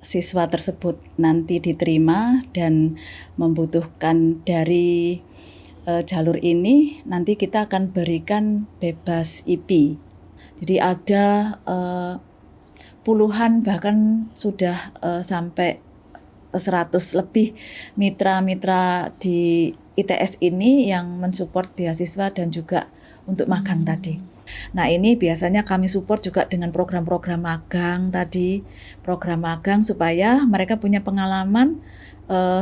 siswa tersebut nanti diterima dan membutuhkan dari jalur ini, nanti kita akan berikan bebas IP. Jadi ada puluhan bahkan sudah sampai 100 lebih mitra-mitra di ITS ini yang mensupport beasiswa dan juga untuk magang tadi. Nah, ini biasanya kami support juga dengan program-program magang tadi, program magang supaya mereka punya pengalaman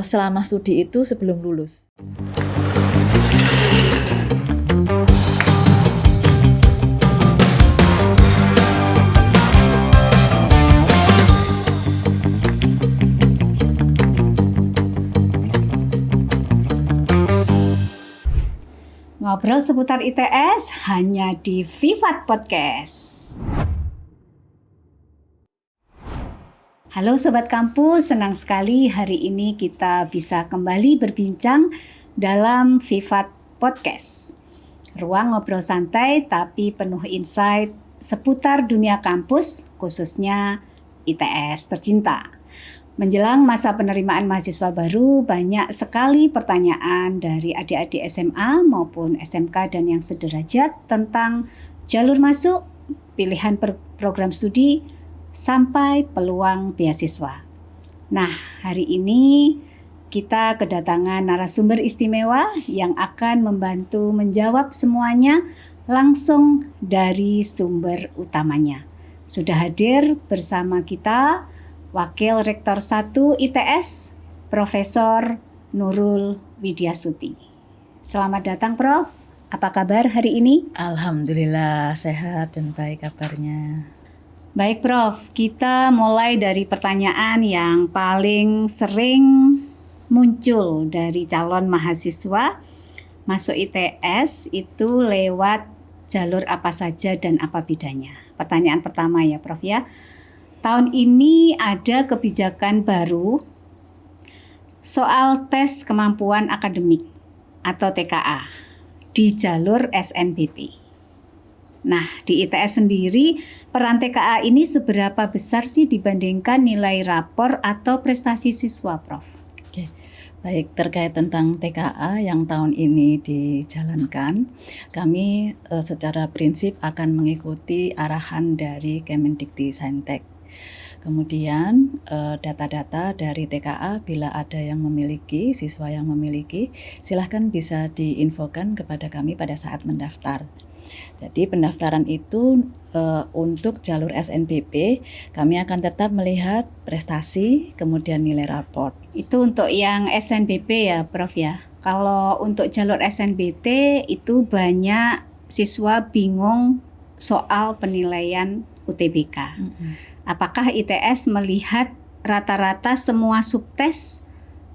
selama studi itu sebelum lulus. Ngobrol seputar ITS hanya di Vivat Podcast. Halo Sobat Kampus, senang sekali hari ini kita bisa kembali berbincang dalam Vivat Podcast. Ruang ngobrol santai tapi penuh insight seputar dunia kampus, khususnya ITS tercinta. Menjelang masa penerimaan mahasiswa baru, banyak sekali pertanyaan dari adik-adik SMA maupun SMK dan yang sederajat tentang jalur masuk, pilihan program studi, sampai peluang beasiswa. Nah, hari ini kita kedatangan narasumber istimewa yang akan membantu menjawab semuanya langsung dari sumber utamanya. Sudah hadir bersama kita Wakil Rektor 1 ITS, Profesor Nurul Widyasuti. Selamat datang Prof. Apa kabar hari ini? Alhamdulillah sehat dan baik kabarnya. Baik Prof, kita mulai dari pertanyaan yang paling sering muncul dari calon mahasiswa masuk ITS itu lewat jalur apa saja dan apa bedanya. Pertanyaan pertama ya Prof ya. Tahun ini ada kebijakan baru soal tes kemampuan akademik atau TKA di jalur SNBP. Nah, di ITS sendiri peran TKA ini seberapa besar sih dibandingkan nilai rapor atau prestasi siswa, Prof? Oke. Baik, terkait tentang TKA yang tahun ini dijalankan, kami secara prinsip akan mengikuti arahan dari Kemendikti-Saintek. Kemudian data-data dari TKA bila ada yang memiliki, siswa yang memiliki, silahkan bisa diinfokan kepada kami pada saat mendaftar. Jadi pendaftaran itu untuk jalur SNBP kami akan tetap melihat prestasi kemudian nilai raport. Itu untuk yang SNBP ya Prof ya. Kalau untuk jalur SNBT itu banyak siswa bingung soal penilaian UTBK. Apakah ITS melihat rata-rata semua subtes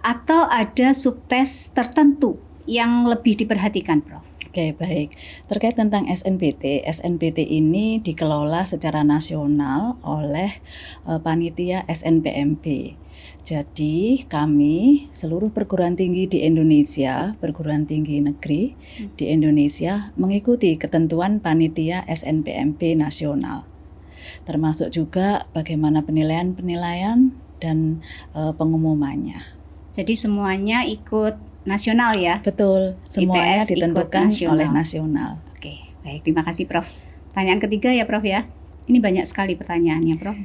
atau ada subtes tertentu yang lebih diperhatikan, Prof? Oke, baik. Terkait tentang SNBT ini dikelola secara nasional oleh panitia SNPMP. Jadi kami seluruh perguruan tinggi di Indonesia, perguruan tinggi negeri di Indonesia mengikuti ketentuan panitia SNPMP nasional. Termasuk juga bagaimana penilaian dan pengumumannya. Jadi semuanya ikut nasional ya? Betul, semuanya ITS ditentukan oleh nasional. Oke, baik, terima kasih Prof. Pertanyaan ketiga ya Prof ya. Ini banyak sekali pertanyaannya Prof.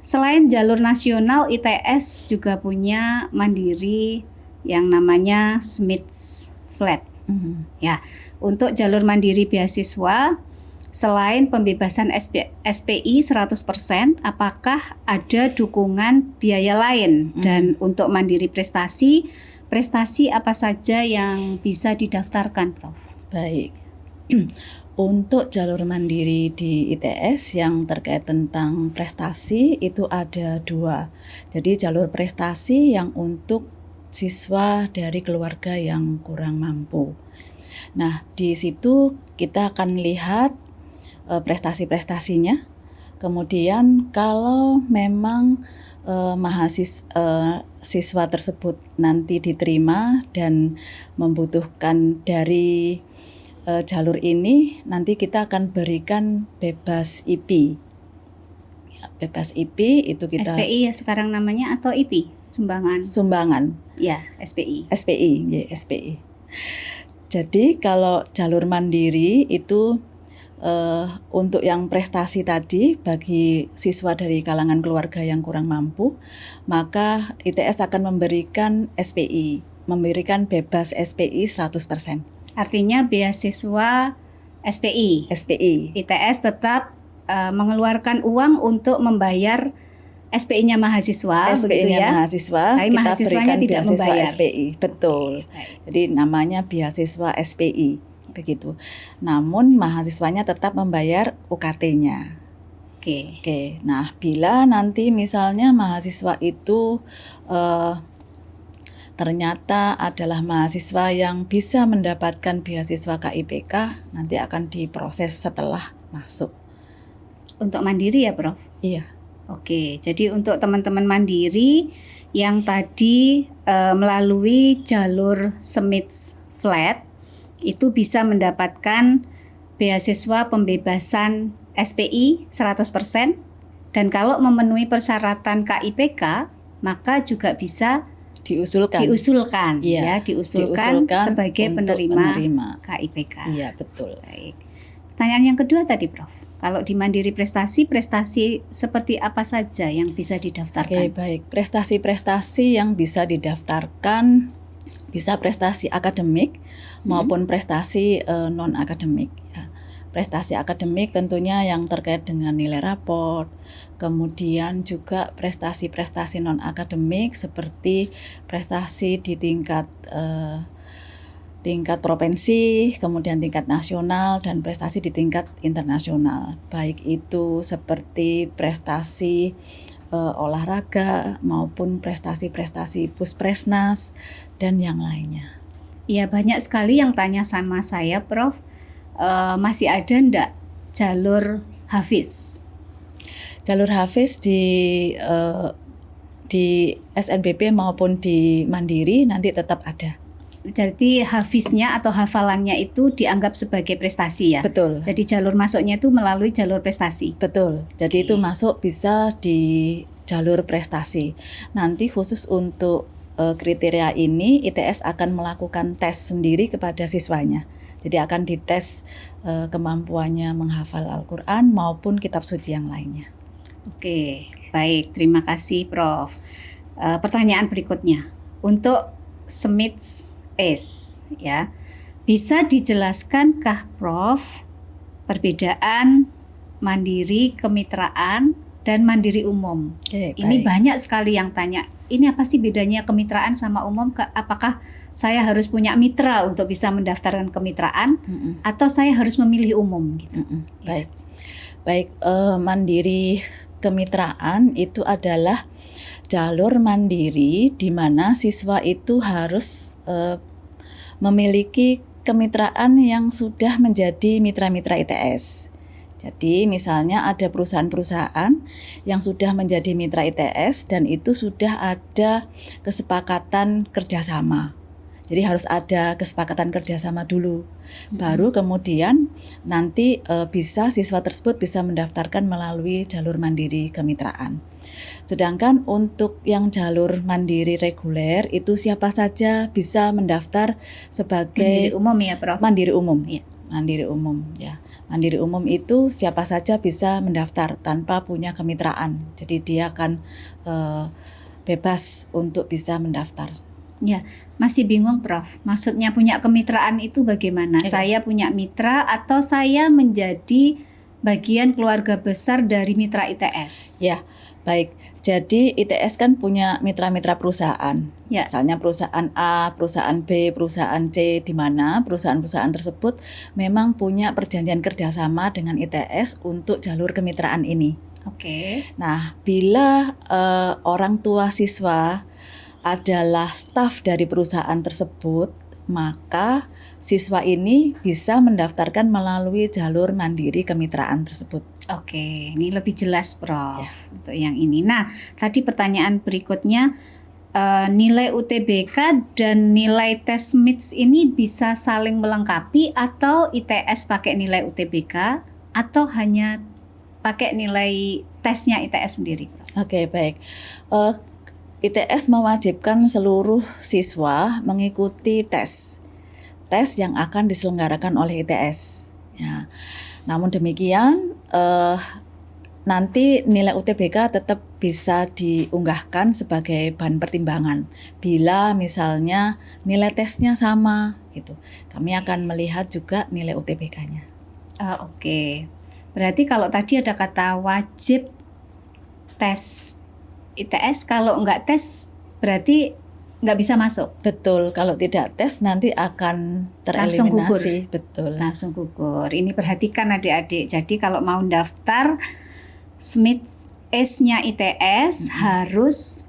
Selain jalur nasional, ITS juga punya mandiri yang namanya Smith's Flat. Ya, untuk jalur mandiri beasiswa, selain pembebasan SPI 100%, apakah ada dukungan biaya lain? Dan untuk mandiri prestasi apa saja yang bisa didaftarkan, Prof? Baik. Untuk jalur mandiri di ITS yang terkait tentang prestasi itu ada 2. Jadi jalur prestasi yang untuk siswa dari keluarga yang kurang mampu. Nah, di situ kita akan lihat prestasi-prestasinya. Kemudian kalau memang siswa tersebut nanti diterima dan membutuhkan dari jalur ini, nanti kita akan berikan bebas IP. Bebas IP itu kita SPI ya sekarang namanya, atau IP sumbangan? sumbangan. Ya, SPI. SPI, ya, SPI. Jadi kalau jalur mandiri itu untuk yang prestasi tadi bagi siswa dari kalangan keluarga yang kurang mampu, maka ITS akan memberikan SPI, memberikan bebas SPI 100%. Artinya beasiswa SPI. SPI. ITS tetap mengeluarkan uang untuk membayar SPI-nya mahasiswa, begitu SPI-nya ya. mahasiswa, Tapi kita mahasiswanya berikan tidak beasiswa membayar. SPI, betul. Baik. Jadi namanya beasiswa SPI, begitu. Namun mahasiswanya tetap membayar UKT-nya. Oke. Nah, bila nanti misalnya mahasiswa itu ternyata adalah mahasiswa yang bisa mendapatkan beasiswa KIPK, nanti akan diproses setelah masuk. Untuk mandiri ya, Prof? Iya. Oke, jadi untuk teman-teman mandiri yang tadi melalui jalur SEMITS Flat itu bisa mendapatkan beasiswa pembebasan SPI 100%, dan kalau memenuhi persyaratan KIPK maka juga bisa diusulkan Iya, ya, diusulkan sebagai penerima KIPK. Iya, betul. Baik. Pertanyaan yang kedua tadi, Prof. Kalau di Mandiri Prestasi seperti apa saja yang bisa didaftarkan? Oke, baik. Prestasi-prestasi yang bisa didaftarkan bisa prestasi akademik maupun prestasi non-akademik. Ya. Prestasi akademik tentunya yang terkait dengan nilai raport, kemudian juga prestasi-prestasi non-akademik seperti prestasi di tingkat provinsi, kemudian tingkat nasional, dan prestasi di tingkat internasional. Baik itu seperti prestasi olahraga maupun prestasi-prestasi Puspresnas dan yang lainnya. Ya, banyak sekali yang tanya sama saya, Prof. Masih ada enggak jalur Hafiz? Jalur Hafiz di SNBP maupun di Mandiri nanti tetap ada. Jadi hafiznya atau hafalannya itu dianggap sebagai prestasi ya? Betul. Jadi jalur masuknya itu melalui jalur prestasi? Betul. Jadi itu masuk bisa di jalur prestasi. Nanti khusus untuk kriteria ini ITS akan melakukan tes sendiri kepada siswanya. Jadi akan dites kemampuannya menghafal Al-Quran maupun kitab suci yang lainnya. Oke, baik. Terima kasih, Prof. Pertanyaan berikutnya. Untuk SEMITS ya, bisa dijelaskankah, Prof, perbedaan mandiri kemitraan dan mandiri umum? Ini banyak sekali yang tanya, ini apa sih bedanya kemitraan sama umum? Apakah saya harus punya mitra untuk bisa mendaftarkan kemitraan atau saya harus memilih umum? Gitu. Baik, mandiri kemitraan itu adalah jalur mandiri di mana siswa itu harus memiliki kemitraan yang sudah menjadi mitra-mitra ITS. Jadi misalnya ada perusahaan-perusahaan yang sudah menjadi mitra ITS dan itu sudah ada kesepakatan kerjasama. Jadi harus ada kesepakatan kerjasama dulu. Baru kemudian nanti siswa tersebut bisa mendaftarkan melalui jalur mandiri kemitraan. Sedangkan untuk yang jalur mandiri reguler itu siapa saja bisa mendaftar sebagai mandiri umum ya, Prof? Mandiri umum. Ya. Mandiri umum ya. Mandiri umum itu siapa saja bisa mendaftar tanpa punya kemitraan. Jadi dia akan bebas untuk bisa mendaftar. Ya, masih bingung, Prof. Maksudnya punya kemitraan itu bagaimana? Saya punya mitra atau saya menjadi bagian keluarga besar dari mitra ITS? Ya, baik. Jadi ITS kan punya mitra-mitra perusahaan. Ya. Misalnya perusahaan A, perusahaan B, perusahaan C, di mana perusahaan-perusahaan tersebut memang punya perjanjian kerjasama dengan ITS untuk jalur kemitraan ini. Oke. Nah, bila orang tua siswa adalah staf dari perusahaan tersebut, maka siswa ini bisa mendaftarkan melalui jalur mandiri kemitraan tersebut. Oke, ini lebih jelas, Prof. Ya. Untuk yang ini. Nah, tadi pertanyaan berikutnya, nilai UTBK dan nilai tes SEMITS ini bisa saling melengkapi atau ITS pakai nilai UTBK atau hanya pakai nilai tesnya ITS sendiri, Prof? Oke, baik. ITS mewajibkan seluruh siswa mengikuti tes yang akan diselenggarakan oleh ITS. Ya. Namun demikian, nanti nilai UTBK tetap bisa diunggahkan sebagai bahan pertimbangan bila misalnya nilai tesnya sama gitu. Kami akan melihat juga nilai UTBK-nya. Oke. Berarti kalau tadi ada kata wajib tes ITS, kalau nggak tes berarti nggak bisa masuk. Betul, kalau tidak tes nanti akan Langsung gugur. tereliminasi. Betul. Langsung gugur. Ini perhatikan adik-adik. Jadi kalau mau daftar Smith S-nya ITS harus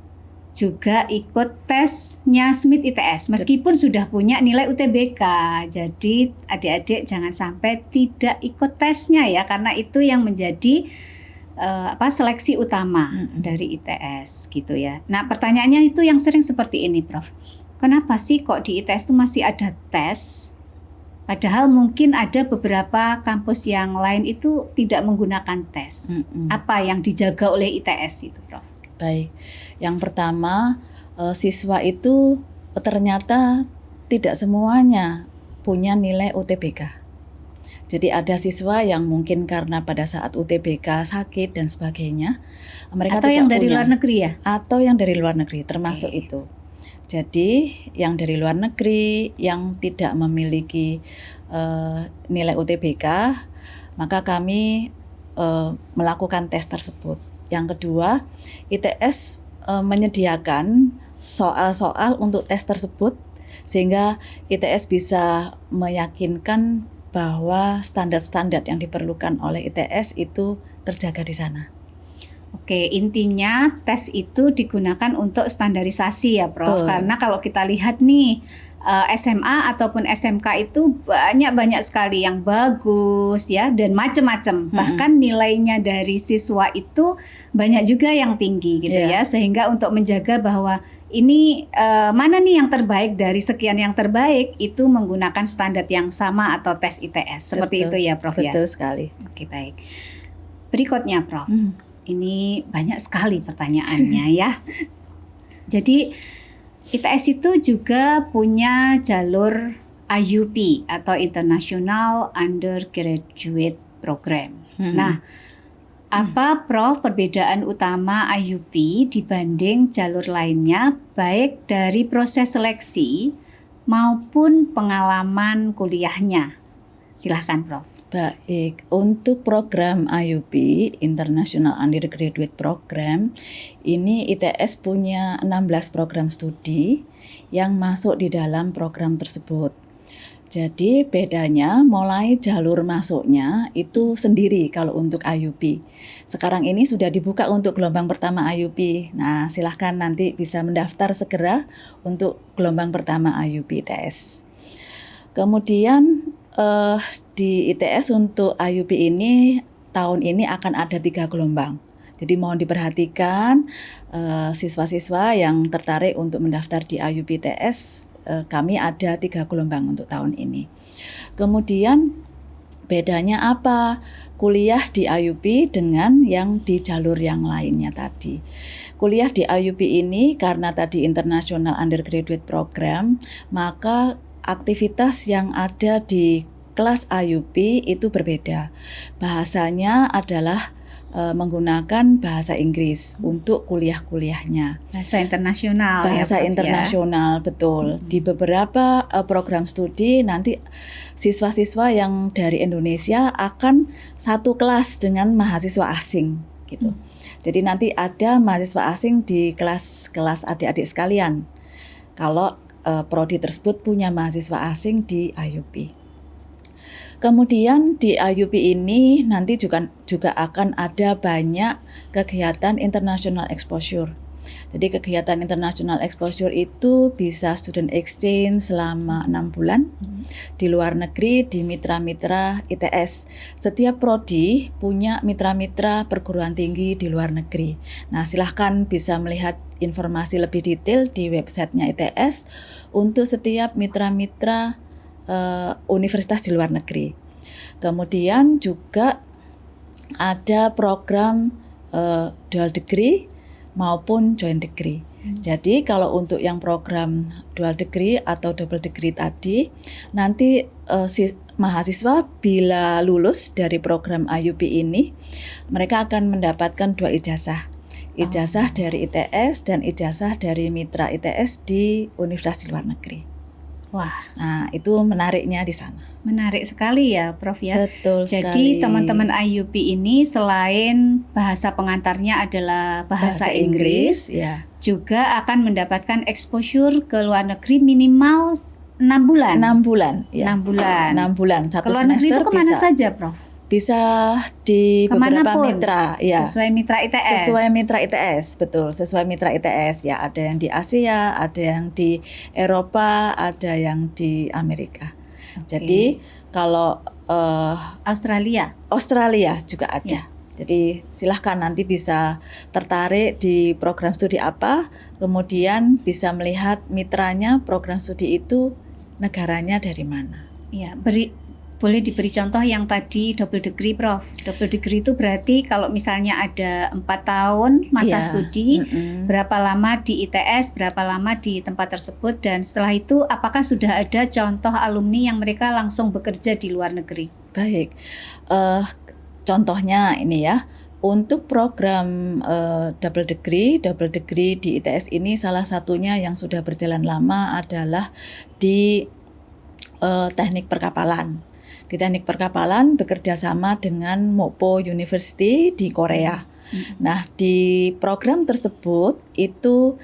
juga ikut tesnya Smith ITS meskipun sudah punya nilai UTBK. Jadi adik-adik jangan sampai tidak ikut tesnya ya, karena itu yang menjadi seleksi utama dari ITS gitu ya. Nah, pertanyaannya itu yang sering seperti ini, Prof. Kenapa sih kok di ITS itu masih ada tes? Padahal mungkin ada beberapa kampus yang lain itu tidak menggunakan tes. Apa yang dijaga oleh ITS itu, Prof? Baik. Yang pertama, siswa itu ternyata tidak semuanya punya nilai UTBK. Jadi ada siswa yang mungkin karena pada saat UTBK sakit dan sebagainya, mereka atau tidak yang dari punya. luar negeri ya? Atau yang dari luar negeri termasuk itu. Jadi yang dari luar negeri yang tidak memiliki nilai UTBK, maka kami melakukan tes tersebut. Yang kedua, ITS menyediakan soal-soal untuk tes tersebut sehingga ITS bisa meyakinkan bahwa standar-standar yang diperlukan oleh ITS itu terjaga di sana. Oke, intinya tes itu digunakan untuk standarisasi ya, Prof. Betul. Karena kalau kita lihat nih SMA ataupun SMK itu banyak sekali yang bagus ya dan macam-macam. Bahkan nilainya dari siswa itu banyak juga yang tinggi gitu ya. Sehingga untuk menjaga bahwa ini mana nih yang terbaik dari sekian yang terbaik, itu menggunakan standar yang sama atau tes ITS. Seperti itu ya, Prof. Betul ya. sekali. Oke, baik. Berikutnya, Prof. Ini banyak sekali pertanyaannya ya. Jadi ITS itu juga punya jalur IUP atau International Undergraduate Program. Nah, apa, Prof, perbedaan utama IUP dibanding jalur lainnya baik dari proses seleksi maupun pengalaman kuliahnya? Silahkan, Prof. Baik, untuk program IUP, International Undergraduate Program, ini ITS punya 16 program studi yang masuk di dalam program tersebut. Jadi bedanya mulai jalur masuknya itu sendiri kalau untuk IUP. Sekarang ini sudah dibuka untuk gelombang pertama IUP. Nah, silahkan nanti bisa mendaftar segera untuk gelombang pertama IUP ITS. Kemudian di ITS untuk IUP ini tahun ini akan ada 3 gelombang. Jadi mohon diperhatikan siswa-siswa yang tertarik untuk mendaftar di IUP ITS, kami ada 3 gelombang untuk tahun ini. Kemudian bedanya apa? Kuliah di IUP dengan yang di jalur yang lainnya tadi. Kuliah di IUP ini karena tadi International Undergraduate Program, maka aktivitas yang ada di kelas IUP itu berbeda. Bahasanya adalah menggunakan bahasa Inggris untuk kuliah-kuliahnya. Bahasa internasional. Bahasa ya, internasional, betul. Di beberapa program studi nanti siswa-siswa yang dari Indonesia akan satu kelas dengan mahasiswa asing gitu. Jadi nanti ada mahasiswa asing di kelas-kelas adik-adik sekalian. Kalau prodi tersebut punya mahasiswa asing di IUP. Kemudian di IUP ini nanti juga akan ada banyak kegiatan international exposure. Jadi kegiatan international exposure itu bisa student exchange selama 6 bulan di luar negeri di mitra-mitra ITS. Setiap prodi punya mitra-mitra perguruan tinggi di luar negeri. Nah, silahkan bisa melihat informasi lebih detail di websitenya ITS untuk setiap mitra-mitra universitas di luar negeri. Kemudian juga ada program dual degree maupun joint degree. Jadi kalau untuk yang program dual degree atau double degree tadi, nanti si mahasiswa bila lulus dari program IUP ini, mereka akan mendapatkan 2 ijazah. Ijazah dari ITS dan ijazah dari mitra ITS di universitas di luar negeri. Wah, Nah, itu menariknya di sana. menarik sekali ya, Prof ya. Betul Jadi sekali. teman-teman IUP ini selain bahasa pengantarnya adalah bahasa Inggris, ya. juga akan mendapatkan exposure ke luar negeri minimal 6 bulan. 6 bulan, ya. 6 bulan. 6 bulan. Satu Ke luar negeri semester itu kemana bisa. saja, Prof? Bisa di beberapa Kemanapun. mitra, ya. Sesuai mitra ITS. Sesuai mitra ITS, betul. Sesuai mitra ITS, ya. Ada yang di Asia, ada yang di Eropa, ada yang di Amerika. Jadi kalau Australia. Australia juga ada. Ya. Jadi silahkan nanti bisa tertarik di program studi apa, kemudian bisa melihat mitranya program studi itu negaranya dari mana. Ya, boleh diberi contoh yang tadi double degree, Prof. Double degree itu berarti kalau misalnya ada 4 tahun masa Iya, studi, berapa lama di ITS, berapa lama di tempat tersebut, dan setelah itu apakah sudah ada contoh alumni yang mereka langsung bekerja di luar negeri? Baik, contohnya ini ya, untuk program double degree di ITS ini salah satunya yang sudah berjalan lama adalah di teknik perkapalan. Di teknik perkapalan bekerja sama dengan Mokpo University di Korea. Nah, di program tersebut itu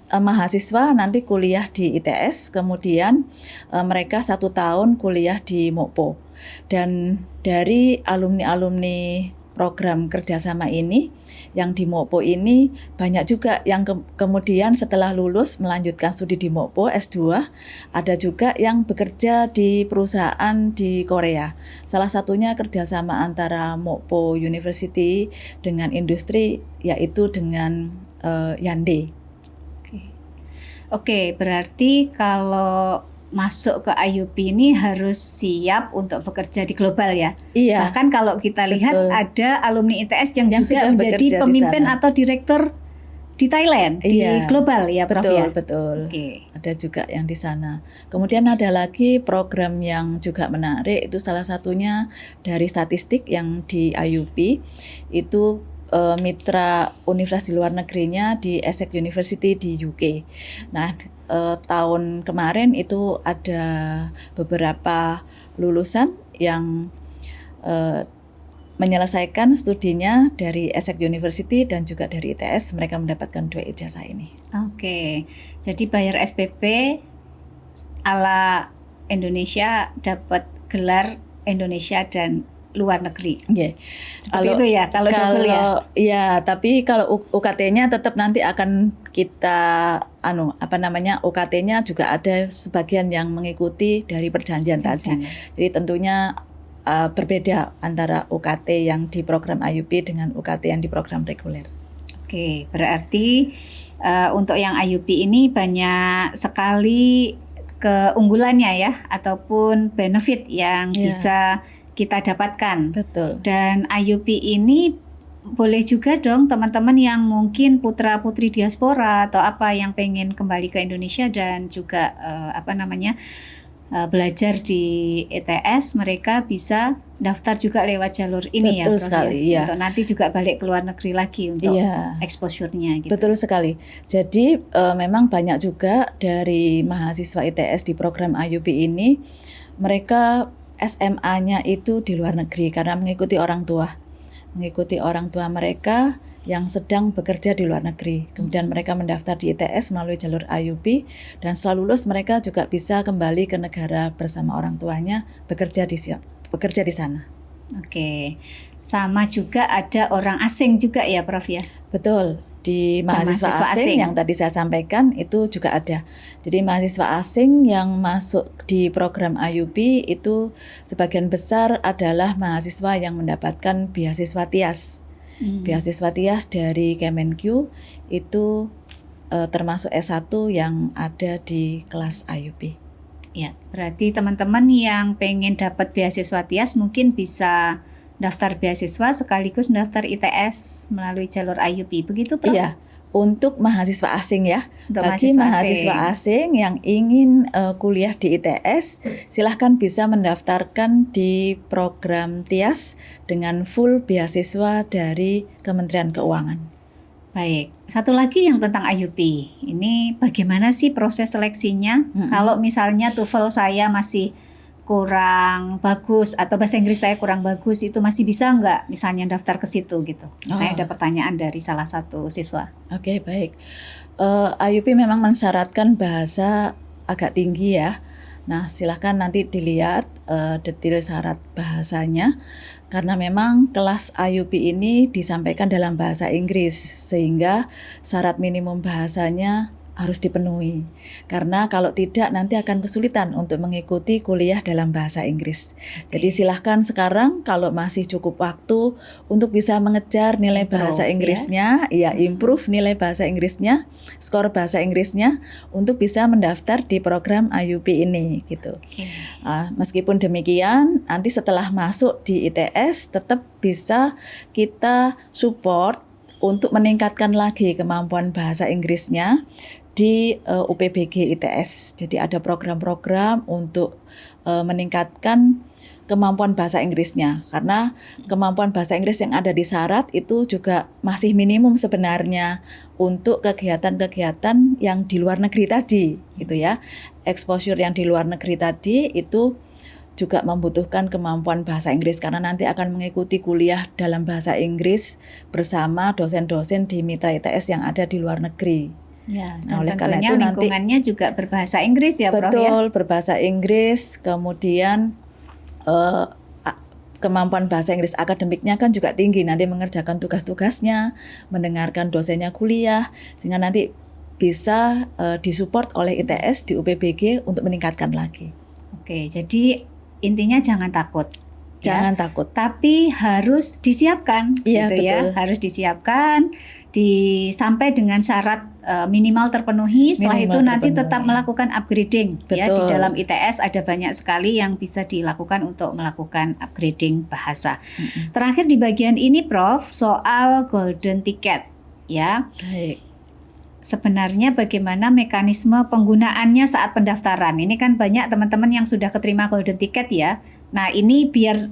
mahasiswa nanti kuliah di ITS, kemudian mereka 1 tahun kuliah di Mokpo. Dan dari alumni-alumni program kerjasama ini, yang di Mokpo ini banyak juga yang kemudian setelah lulus melanjutkan studi di Mokpo S2, ada juga yang bekerja di perusahaan di Korea. Salah satunya kerjasama antara Mokpo University dengan industri, yaitu dengan Hyundai. Oke, berarti kalau masuk ke IUP ini harus siap untuk bekerja di global ya. Iya. Bahkan kalau kita lihat Betul. ada alumni ITS yang juga sudah menjadi bekerja di pemimpin sana. atau direktur di Thailand, di Iya. global ya, Prof ya. Betul. Oke. Ada juga yang di sana. Kemudian ada lagi program yang juga menarik, itu salah satunya dari statistik yang di IUP, itu mitra universitas di luar negerinya di Essex University di UK. Nah, tahun kemarin itu ada beberapa lulusan yang menyelesaikan studinya dari Essex University dan juga dari ITS, mereka mendapatkan 2 ijazah ini. Oke. Jadi bayar SPP ala Indonesia, dapat gelar Indonesia dan luar negeri. Yeah. Seperti itu ya kalau double ya. Ya, tapi kalau UKT-nya tetap nanti akan kita UKT-nya juga ada sebagian yang mengikuti dari perjanjian tadi. Jadi tentunya berbeda antara UKT yang di program IUP dengan UKT yang di program reguler. Oke, berarti untuk yang IUP ini banyak sekali keunggulannya ya, ataupun benefit yang bisa kita dapatkan. Betul. Dan IUP ini boleh juga dong teman-teman yang mungkin putra-putri diaspora atau apa yang pengen kembali ke Indonesia dan juga belajar di ITS, mereka bisa daftar juga lewat jalur ini. Betul ya, Prof, sekali, ya. Untuk nanti juga balik ke luar negeri lagi untuk exposure-nya gitu. Betul sekali. Jadi memang banyak juga dari mahasiswa ITS di program IUP ini, mereka SMA-nya itu di luar negeri karena mengikuti orang tua mereka yang sedang bekerja di luar negeri. Kemudian mereka mendaftar di ITS melalui jalur IUP, dan setelah lulus mereka juga bisa kembali ke negara bersama orang tuanya bekerja di sana. Oke. Sama juga ada orang asing juga ya, Prof ya? Betul. Di mahasiswa asing yang tadi saya sampaikan itu juga ada. Jadi mahasiswa asing yang masuk di program IUP itu sebagian besar adalah mahasiswa yang mendapatkan beasiswa TIAS. Beasiswa TIAS dari Kemenq itu termasuk S1 yang ada di kelas IUP. Ya, berarti teman-teman yang pengen dapat beasiswa TIAS mungkin bisa daftar beasiswa sekaligus daftar ITS melalui jalur IUP, begitu Prof? Iya, untuk mahasiswa asing ya. Untuk Bagi mahasiswa mahasiswa asing yang ingin kuliah di ITS, silahkan bisa mendaftarkan di program TIAS dengan full beasiswa dari Kementerian Keuangan. Baik, satu lagi yang tentang IUP. Ini bagaimana sih proses seleksinya? Kalau misalnya TOEFL saya masih kurang bagus atau bahasa Inggris saya kurang bagus, itu masih bisa nggak misalnya daftar ke situ gitu? Misalnya ada pertanyaan dari salah satu siswa. Oke, baik. IUP memang mensyaratkan bahasa agak tinggi ya. Nah, silahkan nanti dilihat detail syarat bahasanya. Karena memang kelas IUP ini disampaikan dalam bahasa Inggris, sehingga syarat minimum bahasanya harus dipenuhi. Karena kalau tidak nanti akan kesulitan untuk mengikuti kuliah dalam bahasa Inggris. Jadi silahkan sekarang kalau masih cukup waktu untuk bisa mengejar nilai bahasa Inggrisnya, improve nilai bahasa Inggrisnya, skor bahasa Inggrisnya untuk bisa mendaftar di program IUP ini gitu. Meskipun demikian, nanti setelah masuk di ITS tetap bisa kita support untuk meningkatkan lagi kemampuan bahasa Inggrisnya di UPBG ITS. Jadi ada program-program untuk meningkatkan kemampuan bahasa Inggrisnya. Karena kemampuan bahasa Inggris yang ada di syarat itu juga masih minimum sebenarnya untuk kegiatan-kegiatan yang di luar negeri tadi, gitu ya. Exposure yang di luar negeri tadi itu juga membutuhkan kemampuan bahasa Inggris karena nanti akan mengikuti kuliah dalam bahasa Inggris bersama dosen-dosen di mitra ITS yang ada di luar negeri. Ya, nah, oleh karena itu lingkungannya nanti juga berbahasa Inggris ya, Prof. Betul, berbahasa Inggris, kemudian kemampuan bahasa Inggris akademiknya kan juga tinggi, nanti mengerjakan tugas-tugasnya, mendengarkan dosennya kuliah, sehingga nanti bisa disupport oleh ITS di UPBG untuk meningkatkan lagi. Oke, jadi intinya jangan takut. Jangan takut. Tapi harus disiapkan, iya, gitu betul. ya. Harus disiapkan sampai dengan syarat minimal terpenuhi. Setelah itu nanti tetap melakukan upgrading. Ya, di dalam ITS ada banyak sekali yang bisa dilakukan untuk melakukan upgrading bahasa. Terakhir di bagian ini, Prof, soal golden ticket, ya. Baik. Sebenarnya bagaimana mekanisme penggunaannya saat pendaftaran? Ini kan banyak teman-teman yang sudah keterima golden ticket ya. Nah, ini biar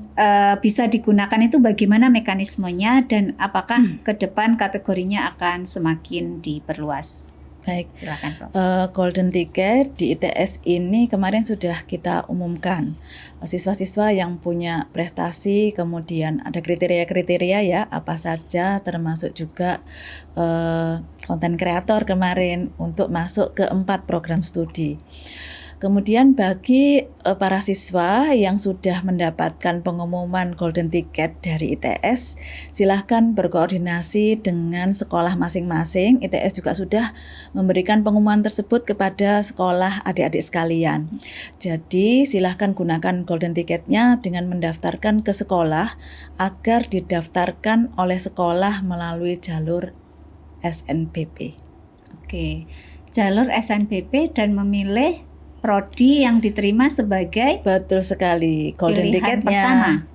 bisa digunakan itu bagaimana mekanismenya dan apakah ke depan kategorinya akan semakin diperluas? Baik, silakan Prof. Golden ticket di ITS ini kemarin sudah kita umumkan. Siswa-siswa yang punya prestasi, kemudian ada kriteria-kriteria ya, apa saja termasuk juga konten kreator kemarin untuk masuk ke 4 program studi. Kemudian bagi para siswa yang sudah mendapatkan pengumuman golden ticket dari ITS, silahkan berkoordinasi dengan sekolah masing-masing. ITS juga sudah memberikan pengumuman tersebut kepada sekolah adik-adik sekalian. Jadi silahkan gunakan golden ticketnya dengan mendaftarkan ke sekolah agar didaftarkan oleh sekolah melalui jalur SNBP. Oke, jalur SNBP dan memilih prodi yang diterima sebagai betul sekali golden ticketnya pertama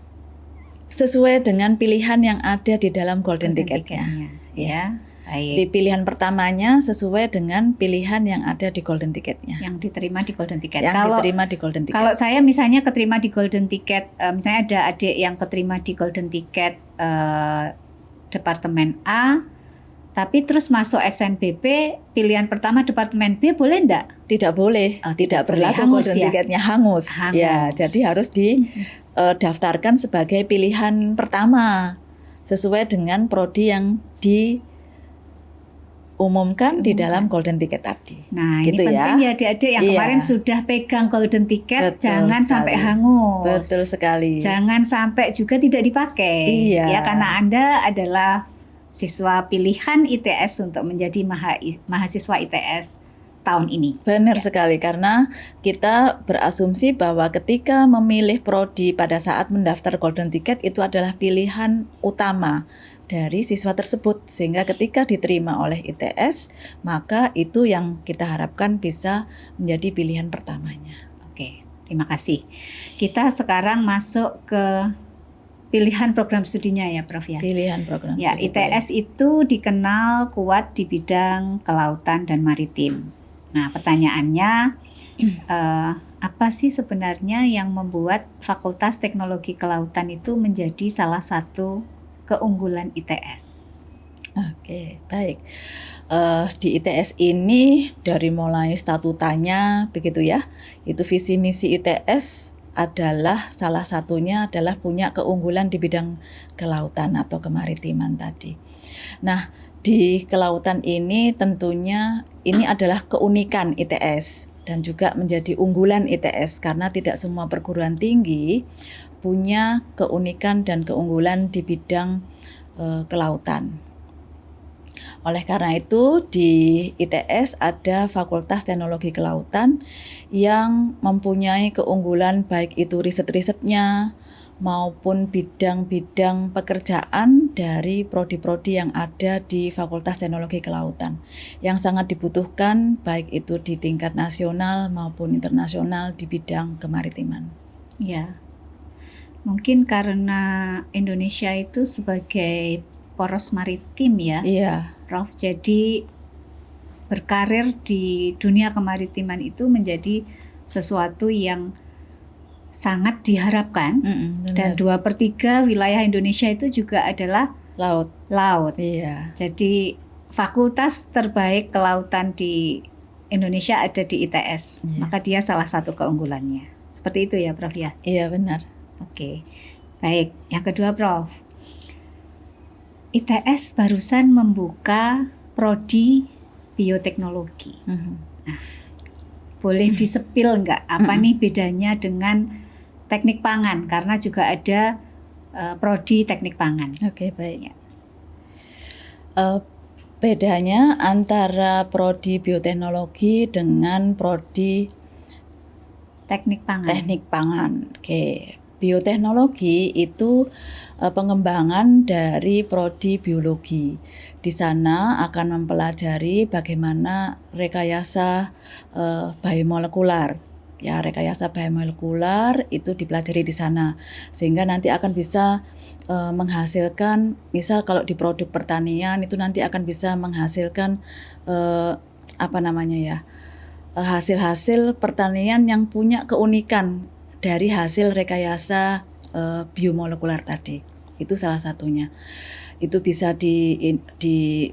sesuai dengan pilihan yang ada di dalam golden ticketnya. Ya, baik. Di pilihan pertamanya sesuai dengan pilihan yang ada di golden ticketnya. Yang diterima di golden ticket. Diterima di golden ticket. Kalau saya misalnya keterima di golden ticket, misalnya ada adik yang keterima di golden ticket departemen A. Tapi terus masuk SNBP, pilihan pertama departemen B boleh enggak? Tidak boleh, tidak berlaku golden ticketnya hangus. Ya, jadi harus didaftarkan sebagai pilihan pertama sesuai dengan prodi yang diumumkan di dalam golden ticket tadi. Nah, gitu ini penting ya adik-adik yang kemarin sudah pegang golden ticket, jangan sampai hangus. Betul sekali. Jangan sampai juga tidak dipakai. Ya, karena Anda adalah siswa pilihan ITS untuk menjadi mahasiswa ITS tahun ini. Benar sekali, karena kita berasumsi bahwa ketika memilih prodi pada saat mendaftar golden ticket itu adalah pilihan utama dari siswa tersebut, sehingga ketika diterima oleh ITS maka itu yang kita harapkan bisa menjadi pilihan pertamanya. Oke, terima kasih. Kita sekarang masuk ke pilihan program studinya ya Prof ya. Pilihan program Ya, studi. ITS itu dikenal kuat di bidang kelautan dan maritim. Nah, pertanyaannya apa sih sebenarnya yang membuat Fakultas Teknologi Kelautan itu menjadi salah satu keunggulan ITS? Oke, baik. Di ITS ini dari mulai statutanya begitu ya, itu visi misi ITS adalah salah satunya adalah punya keunggulan di bidang kelautan atau kemaritiman tadi. Nah, di kelautan ini tentunya ini adalah keunikan ITS dan juga menjadi unggulan ITS karena tidak semua perguruan tinggi punya keunikan dan keunggulan di bidang kelautan. Oleh karena itu di ITS ada Fakultas Teknologi Kelautan yang mempunyai keunggulan baik itu riset-risetnya maupun bidang-bidang pekerjaan dari prodi-prodi yang ada di Fakultas Teknologi Kelautan yang sangat dibutuhkan baik itu di tingkat nasional maupun internasional di bidang kemaritiman. Ya, mungkin karena Indonesia itu sebagai poros maritim ya, Iya. Prof. Jadi berkarir di dunia kemaritiman itu menjadi sesuatu yang sangat diharapkan. Dan 2/3 wilayah Indonesia itu juga adalah laut. Iya. Jadi fakultas terbaik kelautan di Indonesia ada di ITS. Iya. Maka dia salah satu keunggulannya. Seperti itu ya Prof ya? Iya benar. Oke. Baik, yang kedua Prof. ITS barusan membuka prodi bioteknologi. Nah, boleh disepil nggak apa nih bedanya dengan teknik pangan? Karena juga ada prodi teknik pangan. Oke, baik. Bedanya antara prodi bioteknologi dengan prodi teknik pangan. Oke. Bioteknologi itu pengembangan dari prodi biologi. Di sana akan mempelajari bagaimana rekayasa biomolekular. Ya, rekayasa biomolekular itu dipelajari di sana. Sehingga nanti akan bisa menghasilkan, misal kalau di produk pertanian itu nanti akan bisa menghasilkan hasil-hasil pertanian yang punya keunikan dari hasil rekayasa biomolekular tadi. Itu salah satunya. Itu bisa di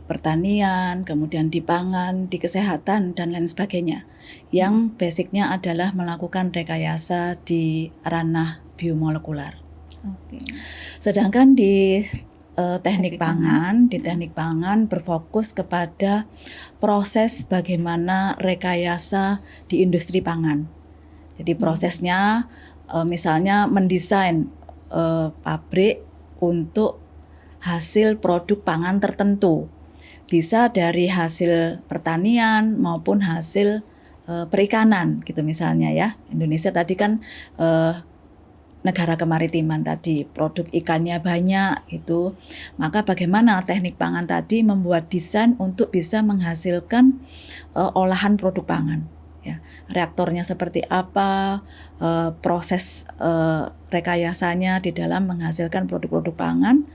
pertanian, kemudian di pangan, di kesehatan dan lain sebagainya. Yang basicnya adalah melakukan rekayasa di ranah biomolekular. Oke. Sedangkan di teknik pangan berfokus kepada proses bagaimana rekayasa di industri pangan. Jadi prosesnya misalnya mendesain pabrik untuk hasil produk pangan tertentu. Bisa dari hasil pertanian maupun hasil perikanan gitu misalnya ya. Indonesia tadi kan negara kemaritiman tadi, produk ikannya banyak gitu. Maka bagaimana teknik pangan tadi membuat desain untuk bisa menghasilkan olahan produk pangan. Ya, reaktornya seperti apa, proses rekayasanya di dalam menghasilkan produk-produk pangan,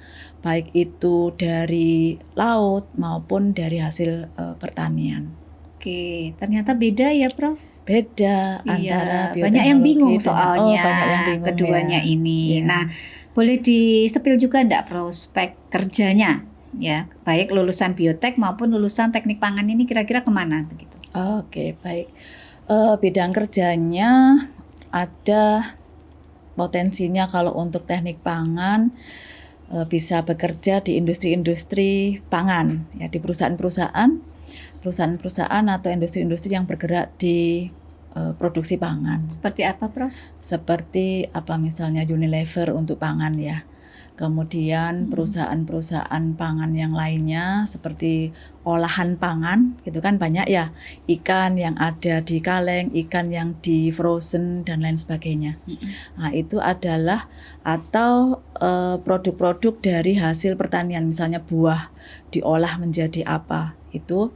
baik itu dari laut maupun dari hasil pertanian. Oke, ternyata beda ya Prof? Beda antara bioteknologi banyak yang bingung dengan, soalnya banyak yang bingung, keduanya ya. ini. Ya. Nah, boleh disepil juga enggak prospek kerjanya? Ya, baik lulusan biotek maupun lulusan teknik pangan ini kira-kira kemana begitu? Oke, baik. Bidang kerjanya ada potensinya kalau untuk teknik pangan bisa bekerja di industri-industri pangan, ya di perusahaan-perusahaan atau industri-industri yang bergerak di produksi pangan. Seperti apa, Prof? Seperti apa misalnya Unilever untuk pangan ya. Kemudian perusahaan-perusahaan pangan yang lainnya seperti olahan pangan gitu kan banyak ya, ikan yang ada di kaleng, ikan yang di frozen dan lain sebagainya. Nah, itu adalah atau produk-produk dari hasil pertanian, misalnya buah diolah menjadi apa, itu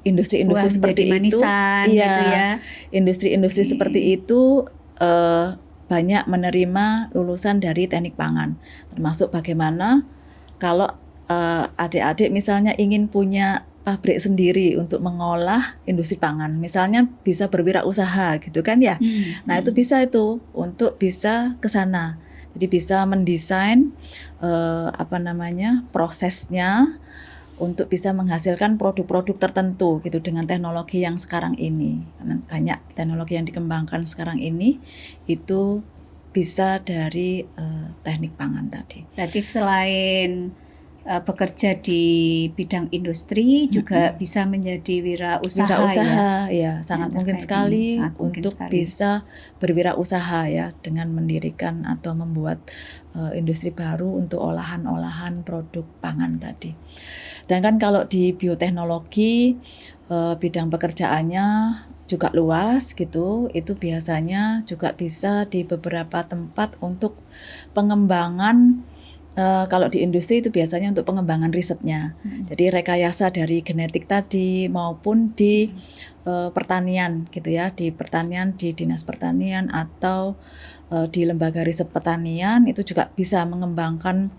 industri-industri buah seperti itu, manisan, iya, gitu ya. industri-industri seperti itu banyak menerima lulusan dari teknik pangan, termasuk bagaimana kalau adik-adik misalnya ingin punya pabrik sendiri untuk mengolah industri pangan, misalnya bisa berwirausaha gitu kan ya. Nah itu bisa itu untuk bisa ke sana. Jadi bisa mendesain prosesnya untuk bisa menghasilkan produk-produk tertentu gitu dengan teknologi yang sekarang ini. Karena banyak teknologi yang dikembangkan sekarang ini itu bisa dari teknik pangan tadi. Berarti selain bekerja di bidang industri juga bisa menjadi wirausaha ya sangat mungkin sekali untuk bisa berwirausaha ya dengan mendirikan atau membuat industri baru untuk olahan-olahan produk pangan tadi. Dan kan kalau di bioteknologi bidang pekerjaannya juga luas gitu, itu biasanya juga bisa di beberapa tempat untuk pengembangan. Kalau di industri itu biasanya untuk pengembangan risetnya. Jadi rekayasa dari genetik tadi maupun di pertanian gitu ya, di pertanian, di dinas pertanian atau di lembaga riset pertanian itu juga bisa mengembangkan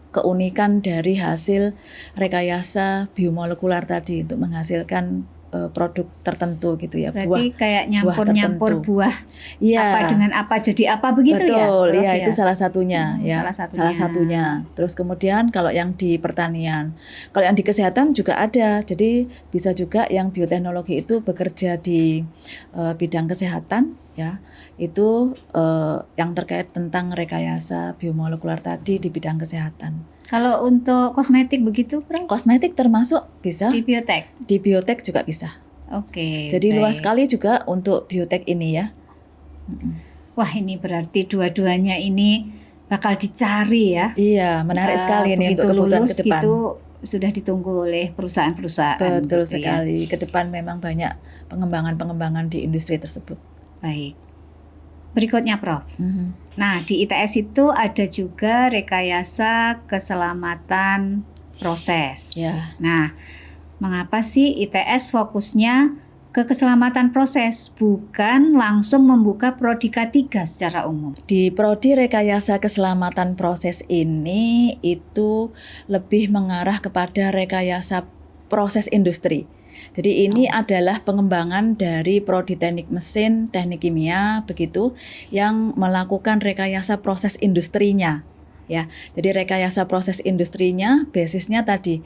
keunikan dari hasil rekayasa biomolekular tadi untuk menghasilkan produk tertentu gitu ya. Berarti kayak nyampur buah apa dengan apa jadi apa begitu. Betul, ya itu salah satunya ya. Salah satunya. Terus kemudian kalau yang di pertanian, kalau yang di kesehatan juga ada. Jadi bisa juga yang bioteknologi itu bekerja di bidang kesehatan ya. Itu yang terkait tentang rekayasa biomolekular tadi di bidang kesehatan. Kalau untuk kosmetik begitu, Prof? Kosmetik termasuk bisa. Di biotek? Di biotek juga bisa. Oke. Jadi luas sekali juga untuk biotek ini ya. Wah, ini berarti dua-duanya ini bakal dicari ya. Iya, menarik sekali ini untuk kebutuhan ke depan. Itu sudah ditunggu oleh perusahaan-perusahaan. Betul gitu sekali. Ya. Ke depan memang banyak pengembangan-pengembangan di industri tersebut. Baik. Berikutnya, Prof. Nah, di ITS itu ada juga rekayasa keselamatan proses. Ya. Nah, mengapa sih ITS fokusnya ke keselamatan proses, bukan langsung membuka prodi K3 secara umum? Di prodi rekayasa keselamatan proses ini itu lebih mengarah kepada rekayasa proses industri. Jadi ini adalah pengembangan dari prodi teknik mesin, teknik kimia begitu yang melakukan rekayasa proses industrinya ya. Jadi rekayasa proses industrinya basisnya tadi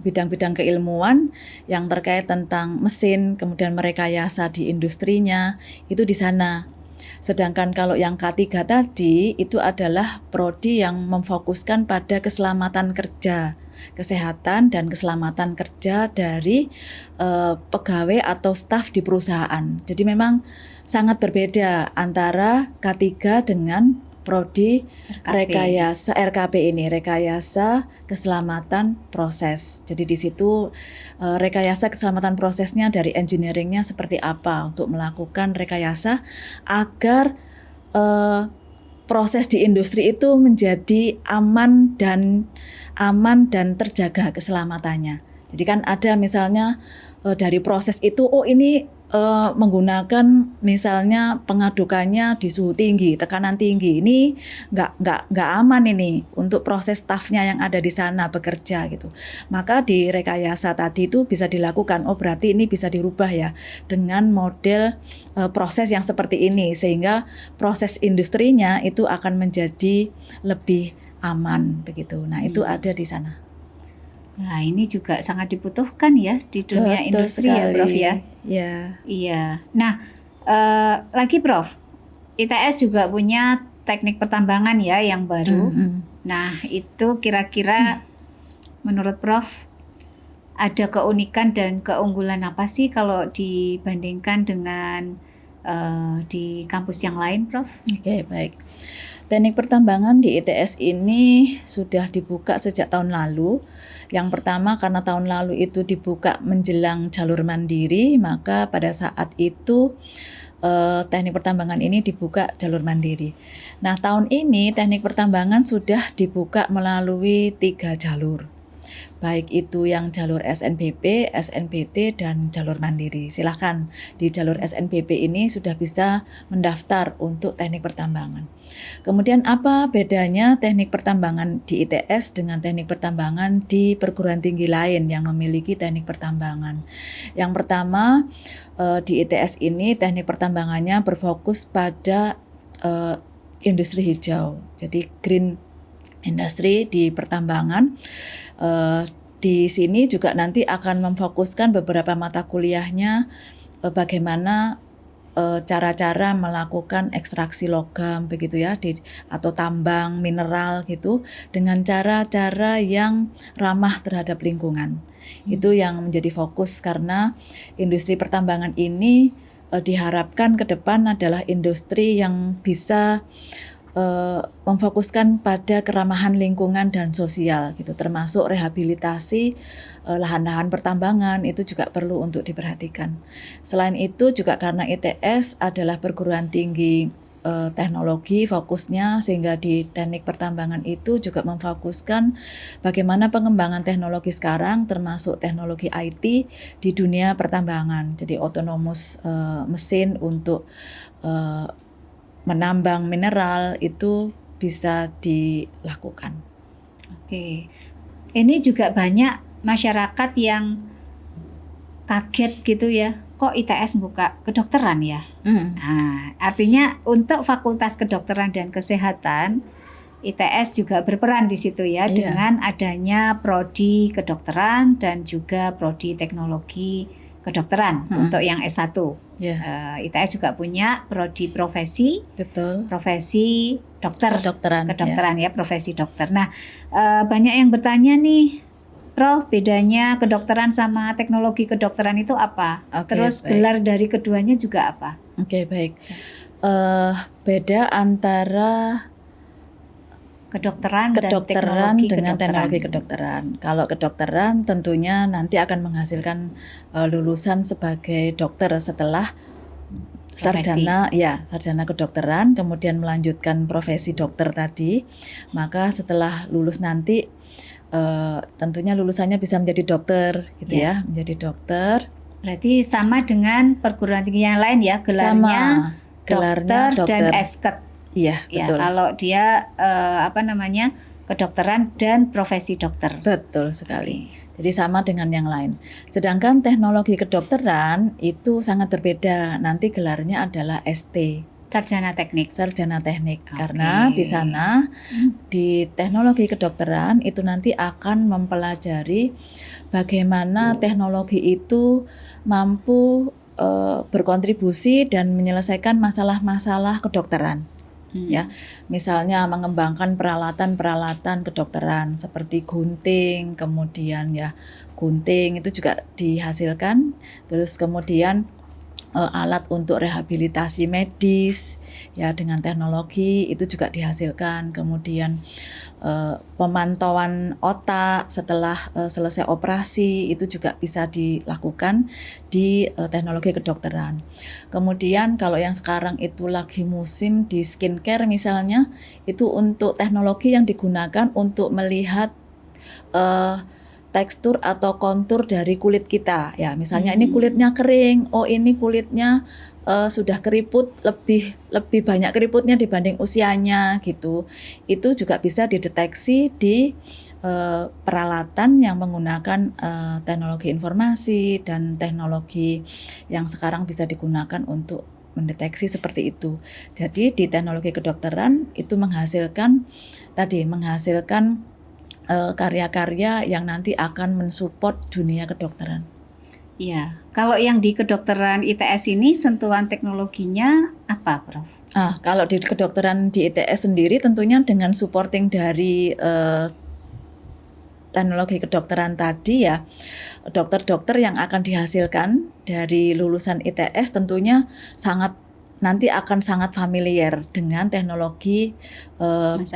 bidang-bidang keilmuan yang terkait tentang mesin, kemudian merekayasa di industrinya itu di sana. Sedangkan kalau yang K3 tadi itu adalah prodi yang memfokuskan pada keselamatan kerja, kesehatan dan keselamatan kerja dari pegawai atau staf di perusahaan. Jadi memang sangat berbeda antara K3 dengan prodi rekayasa RKP ini, rekayasa keselamatan proses. Jadi di situ rekayasa keselamatan prosesnya dari engineeringnya seperti apa untuk melakukan rekayasa agar proses di industri itu menjadi aman dan terjaga keselamatannya. Jadi kan ada misalnya dari proses itu, ini menggunakan misalnya pengadukannya di suhu tinggi, tekanan tinggi, ini nggak aman ini untuk proses stafnya yang ada di sana bekerja gitu. Maka di rekayasa tadi itu bisa dilakukan, berarti ini bisa dirubah ya dengan model proses yang seperti ini sehingga proses industrinya itu akan menjadi lebih aman begitu. Nah itu ada di sana. Nah ini juga sangat dibutuhkan ya di dunia industri sekali. Ya Prof ya. Ya. Iya. Nah lagi Prof, ITS juga punya teknik pertambangan ya yang baru. Nah itu kira-kira menurut Prof ada keunikan dan keunggulan apa sih kalau dibandingkan dengan di kampus yang lain, Prof? Oke, baik. Teknik pertambangan di ITS ini sudah dibuka sejak tahun lalu. Yang pertama karena tahun lalu itu dibuka menjelang jalur mandiri, maka pada saat itu teknik pertambangan ini dibuka jalur mandiri. Nah tahun ini teknik pertambangan sudah dibuka melalui 3 jalur. baik itu yang jalur SNBP, SNBT, dan jalur mandiri. Silahkan di jalur SNBP ini sudah bisa mendaftar untuk teknik pertambangan. Kemudian apa bedanya teknik pertambangan di ITS dengan teknik pertambangan di perguruan tinggi lain yang memiliki teknik pertambangan? Yang pertama, di ITS ini teknik pertambangannya berfokus pada industri hijau, jadi green industry di pertambangan. Di sini juga nanti akan memfokuskan beberapa mata kuliahnya bagaimana cara-cara melakukan ekstraksi logam begitu ya, atau tambang mineral gitu dengan cara-cara yang ramah terhadap lingkungan. Itu yang menjadi fokus karena industri pertambangan ini diharapkan ke depan adalah industri yang bisa memfokuskan pada keramahan lingkungan dan sosial gitu, termasuk rehabilitasi lahan-lahan pertambangan itu juga perlu untuk diperhatikan. Selain itu juga karena ITS adalah perguruan tinggi teknologi fokusnya, sehingga di teknik pertambangan itu juga memfokuskan bagaimana pengembangan teknologi sekarang termasuk teknologi IT di dunia pertambangan. Jadi autonomous mesin untuk menambang mineral itu bisa dilakukan. Oke, ini juga banyak masyarakat yang kaget gitu ya, kok ITS buka kedokteran ya? Nah, artinya untuk Fakultas Kedokteran dan Kesehatan, ITS juga berperan di situ ya, dengan adanya prodi kedokteran dan juga prodi teknologi kedokteran untuk yang S1. ITS juga punya prodi profesi, profesi kedokteran ya, profesi dokter. Nah, banyak yang bertanya nih, Prof, bedanya kedokteran sama teknologi kedokteran itu apa? Terus gelar dari keduanya juga apa? Baik. Beda antara kedokteran dengan teknologi kedokteran. Kalau kedokteran tentunya nanti akan menghasilkan lulusan sebagai dokter setelah sarjana kedokteran, kemudian melanjutkan profesi dokter tadi. Maka setelah lulus nanti tentunya lulusannya bisa menjadi dokter gitu ya, menjadi dokter. Berarti sama dengan perguruan tinggi yang lain ya, gelarnya dokter dan esket. Iya, betul. Kalau dia kedokteran dan profesi dokter. Betul sekali. Jadi sama dengan yang lain. Sedangkan teknologi kedokteran itu sangat berbeda. Nanti gelarnya adalah ST. Sarjana teknik. Karena di sana di teknologi kedokteran itu nanti akan mempelajari bagaimana teknologi itu mampu berkontribusi dan menyelesaikan masalah-masalah kedokteran. Ya, misalnya mengembangkan peralatan-peralatan kedokteran seperti gunting, kemudian gunting itu juga dihasilkan, terus kemudian alat untuk rehabilitasi medis ya dengan teknologi itu juga dihasilkan, kemudian pemantauan otak setelah selesai operasi itu juga bisa dilakukan di teknologi kedokteran. Kemudian kalau yang sekarang itu lagi musim di skincare misalnya, itu untuk teknologi yang digunakan untuk melihat tekstur atau kontur dari kulit kita ya, misalnya ini kulitnya kering, ini kulitnya sudah keriput, lebih banyak keriputnya dibanding usianya gitu. Itu juga bisa dideteksi di peralatan yang menggunakan teknologi informasi dan teknologi yang sekarang bisa digunakan untuk mendeteksi seperti itu. Jadi di teknologi kedokteran itu menghasilkan karya-karya yang nanti akan mensupport dunia kedokteran. Iya, kalau yang di kedokteran ITS ini sentuhan teknologinya apa, Prof? Kalau di kedokteran di ITS sendiri tentunya dengan supporting dari teknologi kedokteran tadi ya, dokter-dokter yang akan dihasilkan dari lulusan ITS tentunya nanti akan sangat familiar dengan teknologi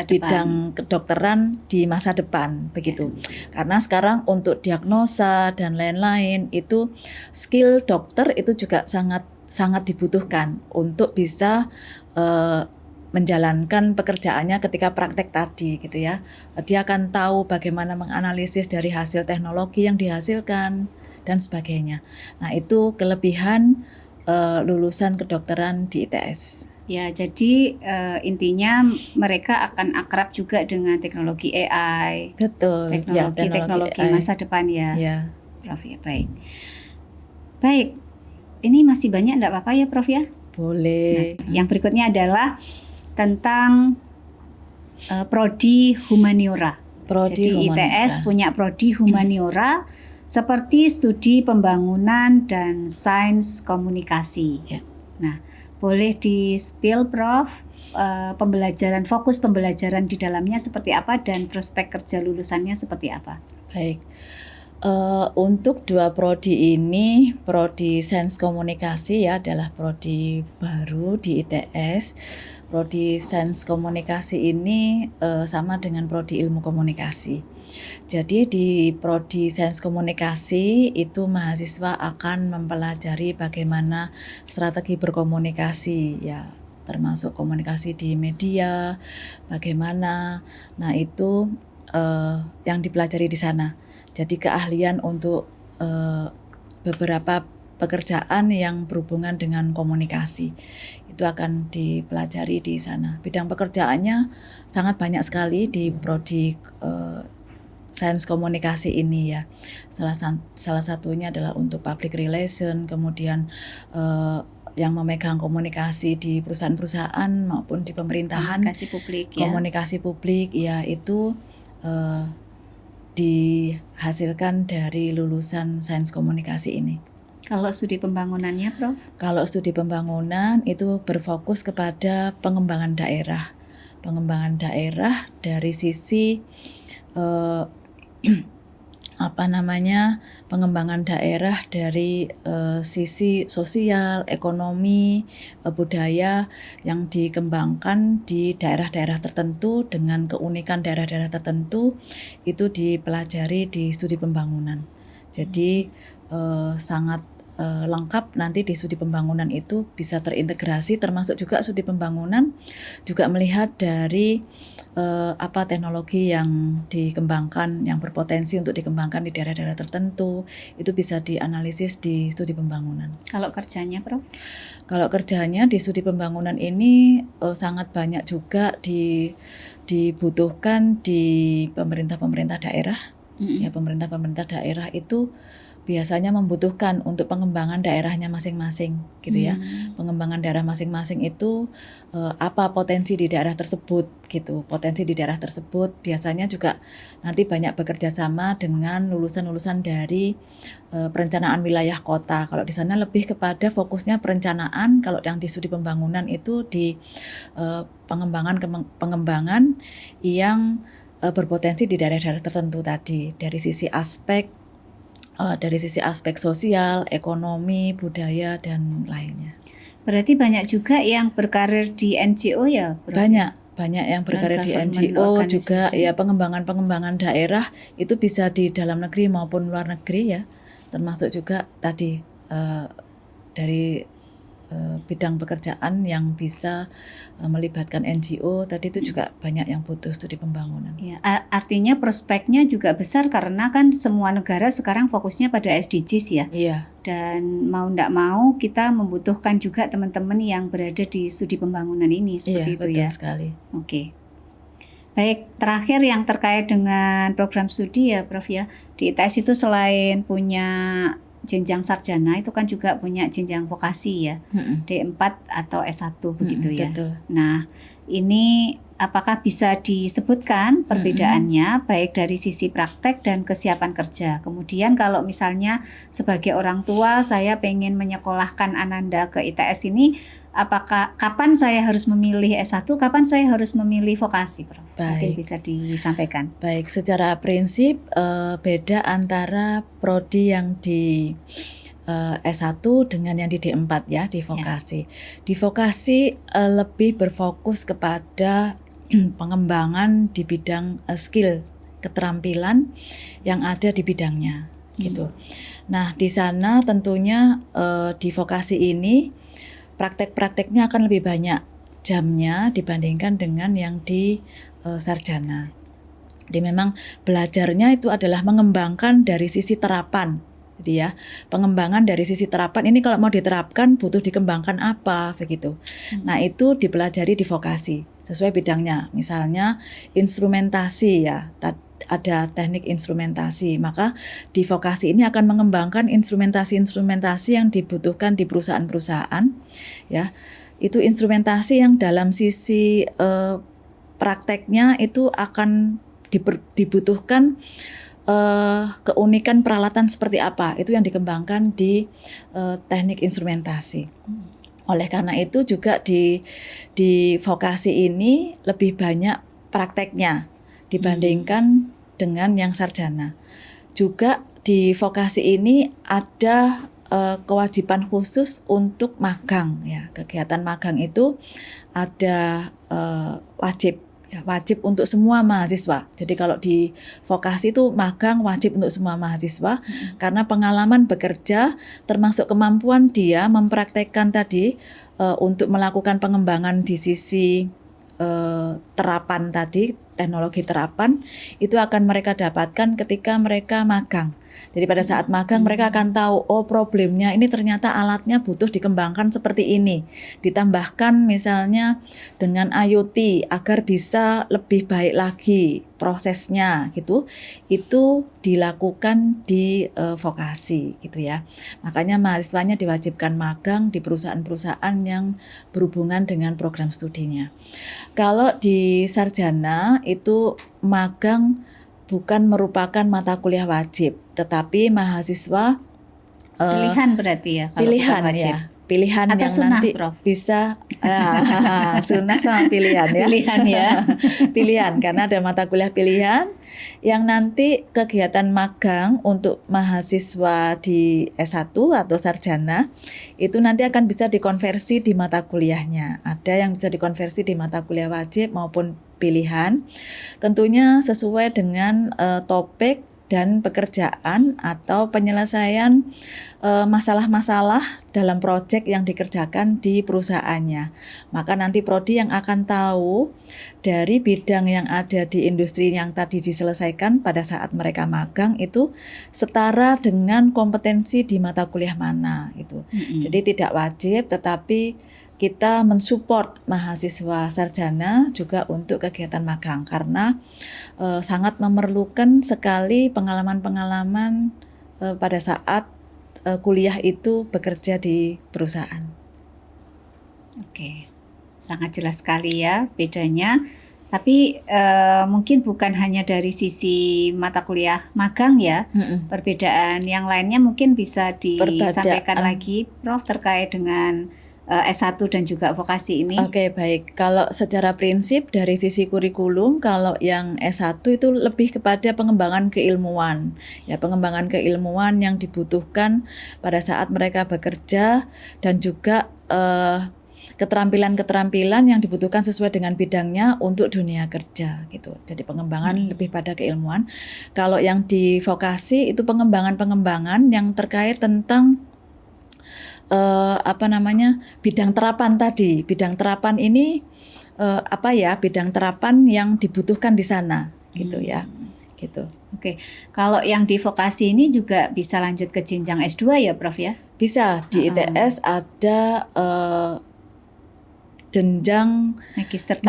bidang kedokteran di masa depan begitu. Karena sekarang untuk diagnosa dan lain-lain itu skill dokter itu juga sangat dibutuhkan untuk bisa menjalankan pekerjaannya ketika praktek tadi gitu ya. Dia akan tahu bagaimana menganalisis dari hasil teknologi yang dihasilkan dan sebagainya. Nah, itu kelebihan lulusan kedokteran di ITS. Ya, jadi intinya mereka akan akrab juga dengan teknologi AI. Betul. Teknologi AI. masa depan ya. Ya. Prof ya, baik. Ini masih banyak enggak apa-apa ya, Prof ya? Boleh. Nah, yang berikutnya adalah tentang prodi humaniora. Jadi ITS punya prodi humaniora seperti studi pembangunan dan sains komunikasi. Ya. Nah, boleh di-spill Prof, fokus pembelajaran di dalamnya seperti apa dan prospek kerja lulusannya seperti apa? Baik. Untuk dua prodi ini, prodi sains komunikasi ya adalah prodi baru di ITS. Prodi sains komunikasi ini sama dengan prodi ilmu komunikasi. Jadi di prodi sains komunikasi itu mahasiswa akan mempelajari bagaimana strategi berkomunikasi ya, termasuk komunikasi di media, bagaimana. Nah, itu yang dipelajari di sana. Jadi keahlian untuk beberapa pekerjaan yang berhubungan dengan komunikasi itu akan dipelajari di sana. Bidang pekerjaannya sangat banyak sekali di prodi sains komunikasi ini ya. Salah satunya adalah untuk public relation, kemudian yang memegang komunikasi di perusahaan-perusahaan maupun di pemerintahan. Komunikasi publik ya itu dihasilkan dari lulusan sains komunikasi ini. Kalau studi pembangunannya, Prof? Kalau studi pembangunan itu berfokus kepada pengembangan daerah. Pengembangan daerah dari sisi pengembangan daerah dari sisi sosial, ekonomi, budaya yang dikembangkan di daerah-daerah tertentu dengan keunikan daerah-daerah tertentu itu dipelajari di studi pembangunan. Jadi sangat lengkap nanti di studi pembangunan itu bisa terintegrasi, termasuk juga studi pembangunan juga melihat dari apa teknologi yang dikembangkan, yang berpotensi untuk dikembangkan di daerah-daerah tertentu, itu bisa dianalisis di studi pembangunan. Kalau kerjanya, Prof? Kalau kerjanya di studi pembangunan ini sangat banyak juga dibutuhkan di pemerintah-pemerintah daerah. Ya, pemerintah-pemerintah daerah itu biasanya membutuhkan untuk pengembangan daerahnya masing-masing gitu ya. Pengembangan daerah masing-masing itu apa potensi di daerah tersebut gitu. Potensi di daerah tersebut biasanya juga nanti banyak bekerja sama dengan lulusan-lulusan dari perencanaan wilayah kota. Kalau di sana lebih kepada fokusnya perencanaan, kalau yang di studi pembangunan itu di pengembangan yang berpotensi di daerah-daerah tertentu tadi dari sisi aspek sosial, ekonomi, budaya, dan lainnya. Berarti banyak juga yang berkarir di NGO ya? Banyak yang berkarir di NGO juga ya. Pengembangan daerah itu bisa di dalam negeri maupun luar negeri ya, termasuk juga tadi dari bidang pekerjaan yang bisa melibatkan NGO tadi itu juga banyak yang butuh studi pembangunan. Ya, artinya prospeknya juga besar karena kan semua negara sekarang fokusnya pada SDGs ya. Iya. Dan mau tidak mau kita membutuhkan juga teman-teman yang berada di studi pembangunan ini seperti itu betul ya. Sekali. Oke. Baik, terakhir yang terkait dengan program studi ya, Prof ya. Di ITS itu selain punya jenjang sarjana itu kan juga punya jenjang vokasi ya, D4 atau S1 begitu ya. Betul. Nah, ini apakah bisa disebutkan perbedaannya baik dari sisi praktek dan kesiapan kerja? Kemudian kalau misalnya sebagai orang tua saya pengen menyekolahkan Ananda ke ITS ini, apakah kapan saya harus memilih S1, kapan saya harus memilih vokasi, Prof? Mungkin bisa disampaikan. Baik, secara prinsip beda antara prodi yang di S1 dengan yang di D4 ya, di vokasi. Di vokasi lebih berfokus kepada pengembangan di bidang skill, keterampilan yang ada di bidangnya gitu. Nah, di sana tentunya di vokasi ini praktek-prakteknya akan lebih banyak jamnya dibandingkan dengan yang di sarjana. Jadi memang belajarnya itu adalah mengembangkan dari sisi terapan. Jadi ya, pengembangan dari sisi terapan ini kalau mau diterapkan butuh dikembangkan apa begitu. Nah, itu dipelajari di vokasi sesuai bidangnya. Misalnya instrumentasi ya, ada teknik instrumentasi. Maka di vokasi ini akan mengembangkan instrumentasi-instrumentasi yang dibutuhkan di perusahaan-perusahaan ya. Itu instrumentasi yang dalam sisi prakteknya itu akan dibutuhkan keunikan peralatan seperti apa, itu yang dikembangkan di teknik instrumentasi. Oleh karena itu juga di vokasi ini lebih banyak prakteknya dibandingkan dengan yang sarjana. Juga di vokasi ini ada kewajiban khusus untuk magang ya. Kegiatan magang itu ada wajib untuk semua mahasiswa. Jadi kalau di vokasi itu magang wajib untuk semua mahasiswa karena pengalaman bekerja termasuk kemampuan dia mempraktekkan tadi untuk melakukan pengembangan di sisi terapan tadi, teknologi terapan itu akan mereka dapatkan ketika mereka magang. Jadi pada saat magang mereka akan tahu, oh problemnya ini ternyata alatnya butuh dikembangkan seperti ini. Ditambahkan misalnya dengan IoT agar bisa lebih baik lagi prosesnya gitu. Itu dilakukan di vokasi gitu ya. Makanya mahasiswanya diwajibkan magang di perusahaan-perusahaan yang berhubungan dengan program studinya. Kalau di sarjana itu magang bukan merupakan mata kuliah wajib, tetapi mahasiswa pilihan berarti ya. Kalau pilihan wajib. ya, pilihan atau yang sunnah, nanti Prof? bisa sunnah sama pilihan ya. Pilihan ya. Pilihan karena ada mata kuliah pilihan yang nanti kegiatan magang untuk mahasiswa di S1 atau sarjana itu nanti akan bisa dikonversi di mata kuliahnya. Ada yang bisa dikonversi di mata kuliah wajib maupun pilihan, tentunya sesuai dengan topik dan pekerjaan atau penyelesaian masalah-masalah dalam proyek yang dikerjakan di perusahaannya. Maka nanti prodi yang akan tahu dari bidang yang ada di industri yang tadi diselesaikan pada saat mereka magang itu setara dengan kompetensi di mata kuliah mana itu. Jadi tidak wajib, tetapi kita mensupport mahasiswa sarjana juga untuk kegiatan magang karena sangat memerlukan sekali pengalaman-pengalaman pada saat kuliah itu bekerja di perusahaan. Oke, sangat jelas sekali ya bedanya. Tapi mungkin bukan hanya dari sisi mata kuliah magang ya, perbedaan yang lainnya mungkin bisa disampaikan lagi, Prof, terkait dengan S1 dan juga vokasi ini. Oke, baik. Kalau secara prinsip dari sisi kurikulum, kalau yang S1 itu lebih kepada pengembangan keilmuan. Ya, pengembangan keilmuan yang dibutuhkan pada saat mereka bekerja dan juga keterampilan-keterampilan yang dibutuhkan sesuai dengan bidangnya untuk dunia kerja gitu. Jadi pengembangan lebih pada keilmuan. Kalau yang di vokasi itu pengembangan-pengembangan yang terkait tentang bidang terapan tadi. Bidang terapan ini bidang terapan yang dibutuhkan di sana gitu ya. Gitu. Oke. Kalau yang di vokasi ini juga bisa lanjut ke jenjang S2 ya, Prof ya? Bisa. Di ITS ada jenjang magister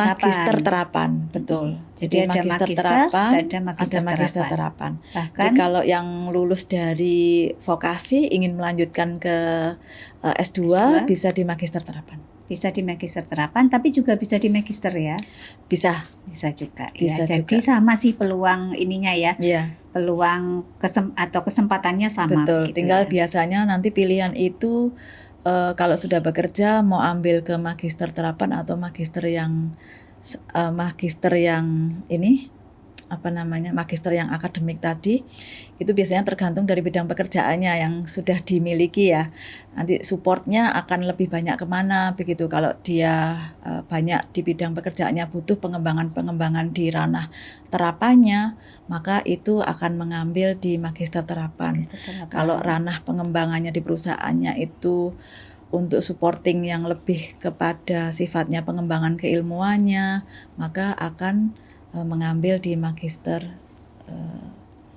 terapan, betul. Jadi magister terapan, ada magister terapan. Jadi kalau yang lulus dari vokasi ingin melanjutkan ke S2 bisa di magister terapan. Bisa di magister terapan, tapi juga bisa di magister ya? Bisa juga. Bisa ya. Jadi sama sih peluang ininya ya. Iya. Peluang atau kesempatannya sama. Betul. Gitu tinggal ya. Biasanya nanti pilihan itu kalau sudah bekerja mau ambil ke magister terapan atau magister yang magister yang akademik tadi, itu biasanya tergantung dari bidang pekerjaannya yang sudah dimiliki ya. Nanti supportnya akan lebih banyak kemana begitu. Kalau dia banyak di bidang pekerjaannya butuh pengembangan di ranah terapannya, maka itu akan mengambil di magister terapan. Kalau ranah pengembangannya di perusahaannya itu untuk supporting yang lebih kepada sifatnya pengembangan keilmuannya, maka akan mengambil di magister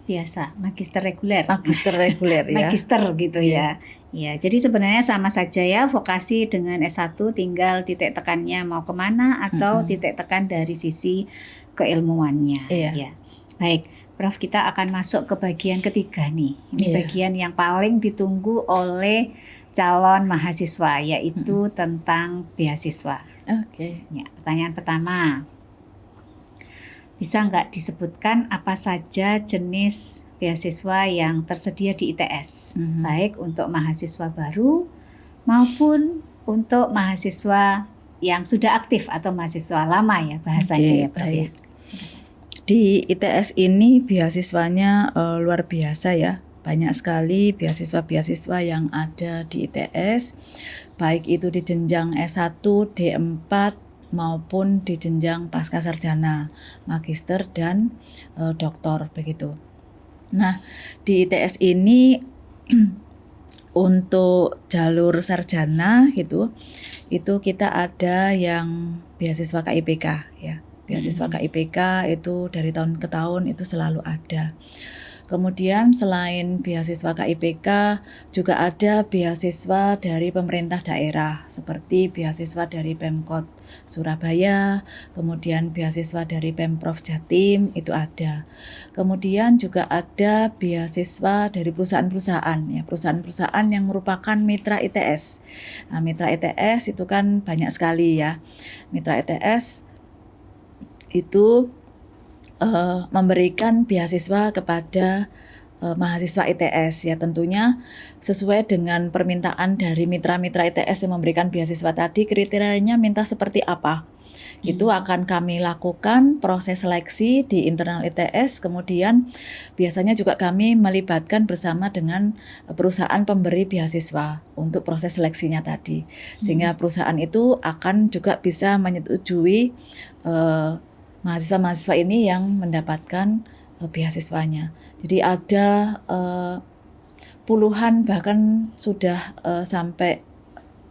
biasa, magister reguler. Magister reguler ya. Magister gitu ya. Ya, jadi sebenarnya sama saja ya, vokasi dengan S1 tinggal titik tekannya mau kemana atau titik tekan dari sisi keilmuannya. Iya. Ya. Baik, Prof, kita akan masuk ke bagian ketiga nih. Ini Iya. bagian yang paling ditunggu oleh calon mahasiswa, yaitu tentang beasiswa. Oke. Ya, pertanyaan pertama. Bisa nggak disebutkan apa saja jenis beasiswa yang tersedia di ITS, baik untuk mahasiswa baru maupun untuk mahasiswa yang sudah aktif atau mahasiswa lama ya bahasanya Oke, ya, Prof, ya. baik. Di ITS ini beasiswanya luar biasa ya. Banyak sekali beasiswa-beasiswa yang ada di ITS, baik itu di jenjang S1, D4 maupun di jenjang pascasarjana, magister dan doktor begitu. Nah, di ITS ini untuk jalur sarjana gitu, itu kita ada yang beasiswa KIPK ya. Beasiswa KIPK itu dari tahun ke tahun itu selalu ada. Kemudian selain beasiswa KIPK juga ada beasiswa dari pemerintah daerah seperti beasiswa dari Pemkot Surabaya, kemudian beasiswa dari Pemprov Jatim itu ada. Kemudian juga ada beasiswa dari perusahaan-perusahaan ya, perusahaan-perusahaan yang merupakan mitra ITS. Nah, mitra ITS itu kan banyak sekali ya. Mitra ITS itu memberikan beasiswa kepada mahasiswa ITS ya, tentunya sesuai dengan permintaan dari mitra-mitra ITS yang memberikan beasiswa tadi, kriterianya minta seperti apa. Itu akan kami lakukan proses seleksi di internal ITS, kemudian biasanya juga kami melibatkan bersama dengan perusahaan pemberi beasiswa untuk proses seleksinya tadi, sehingga perusahaan itu akan juga bisa menyetujui mahasiswa-mahasiswa ini yang mendapatkan beasiswanya. Jadi ada puluhan bahkan sudah sampai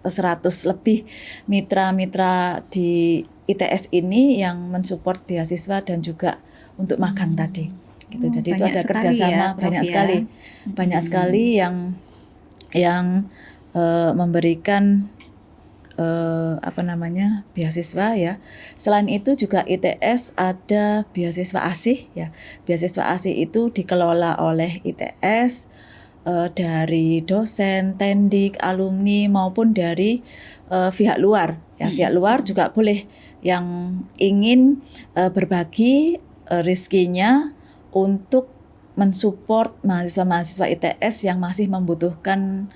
100 lebih mitra-mitra di ITS ini yang mensupport beasiswa dan juga untuk magang tadi. Gitu. Jadi itu ada kerjasama ya, banyak sekali, banyak sekali yang memberikan beasiswa ya. Selain itu juga ITS ada beasiswa ASIH ya. Beasiswa ASIH itu dikelola oleh ITS dari dosen, tendik, alumni maupun dari pihak luar ya. Pihak luar juga boleh yang ingin berbagi rezekinya untuk mensupport mahasiswa-mahasiswa ITS yang masih membutuhkan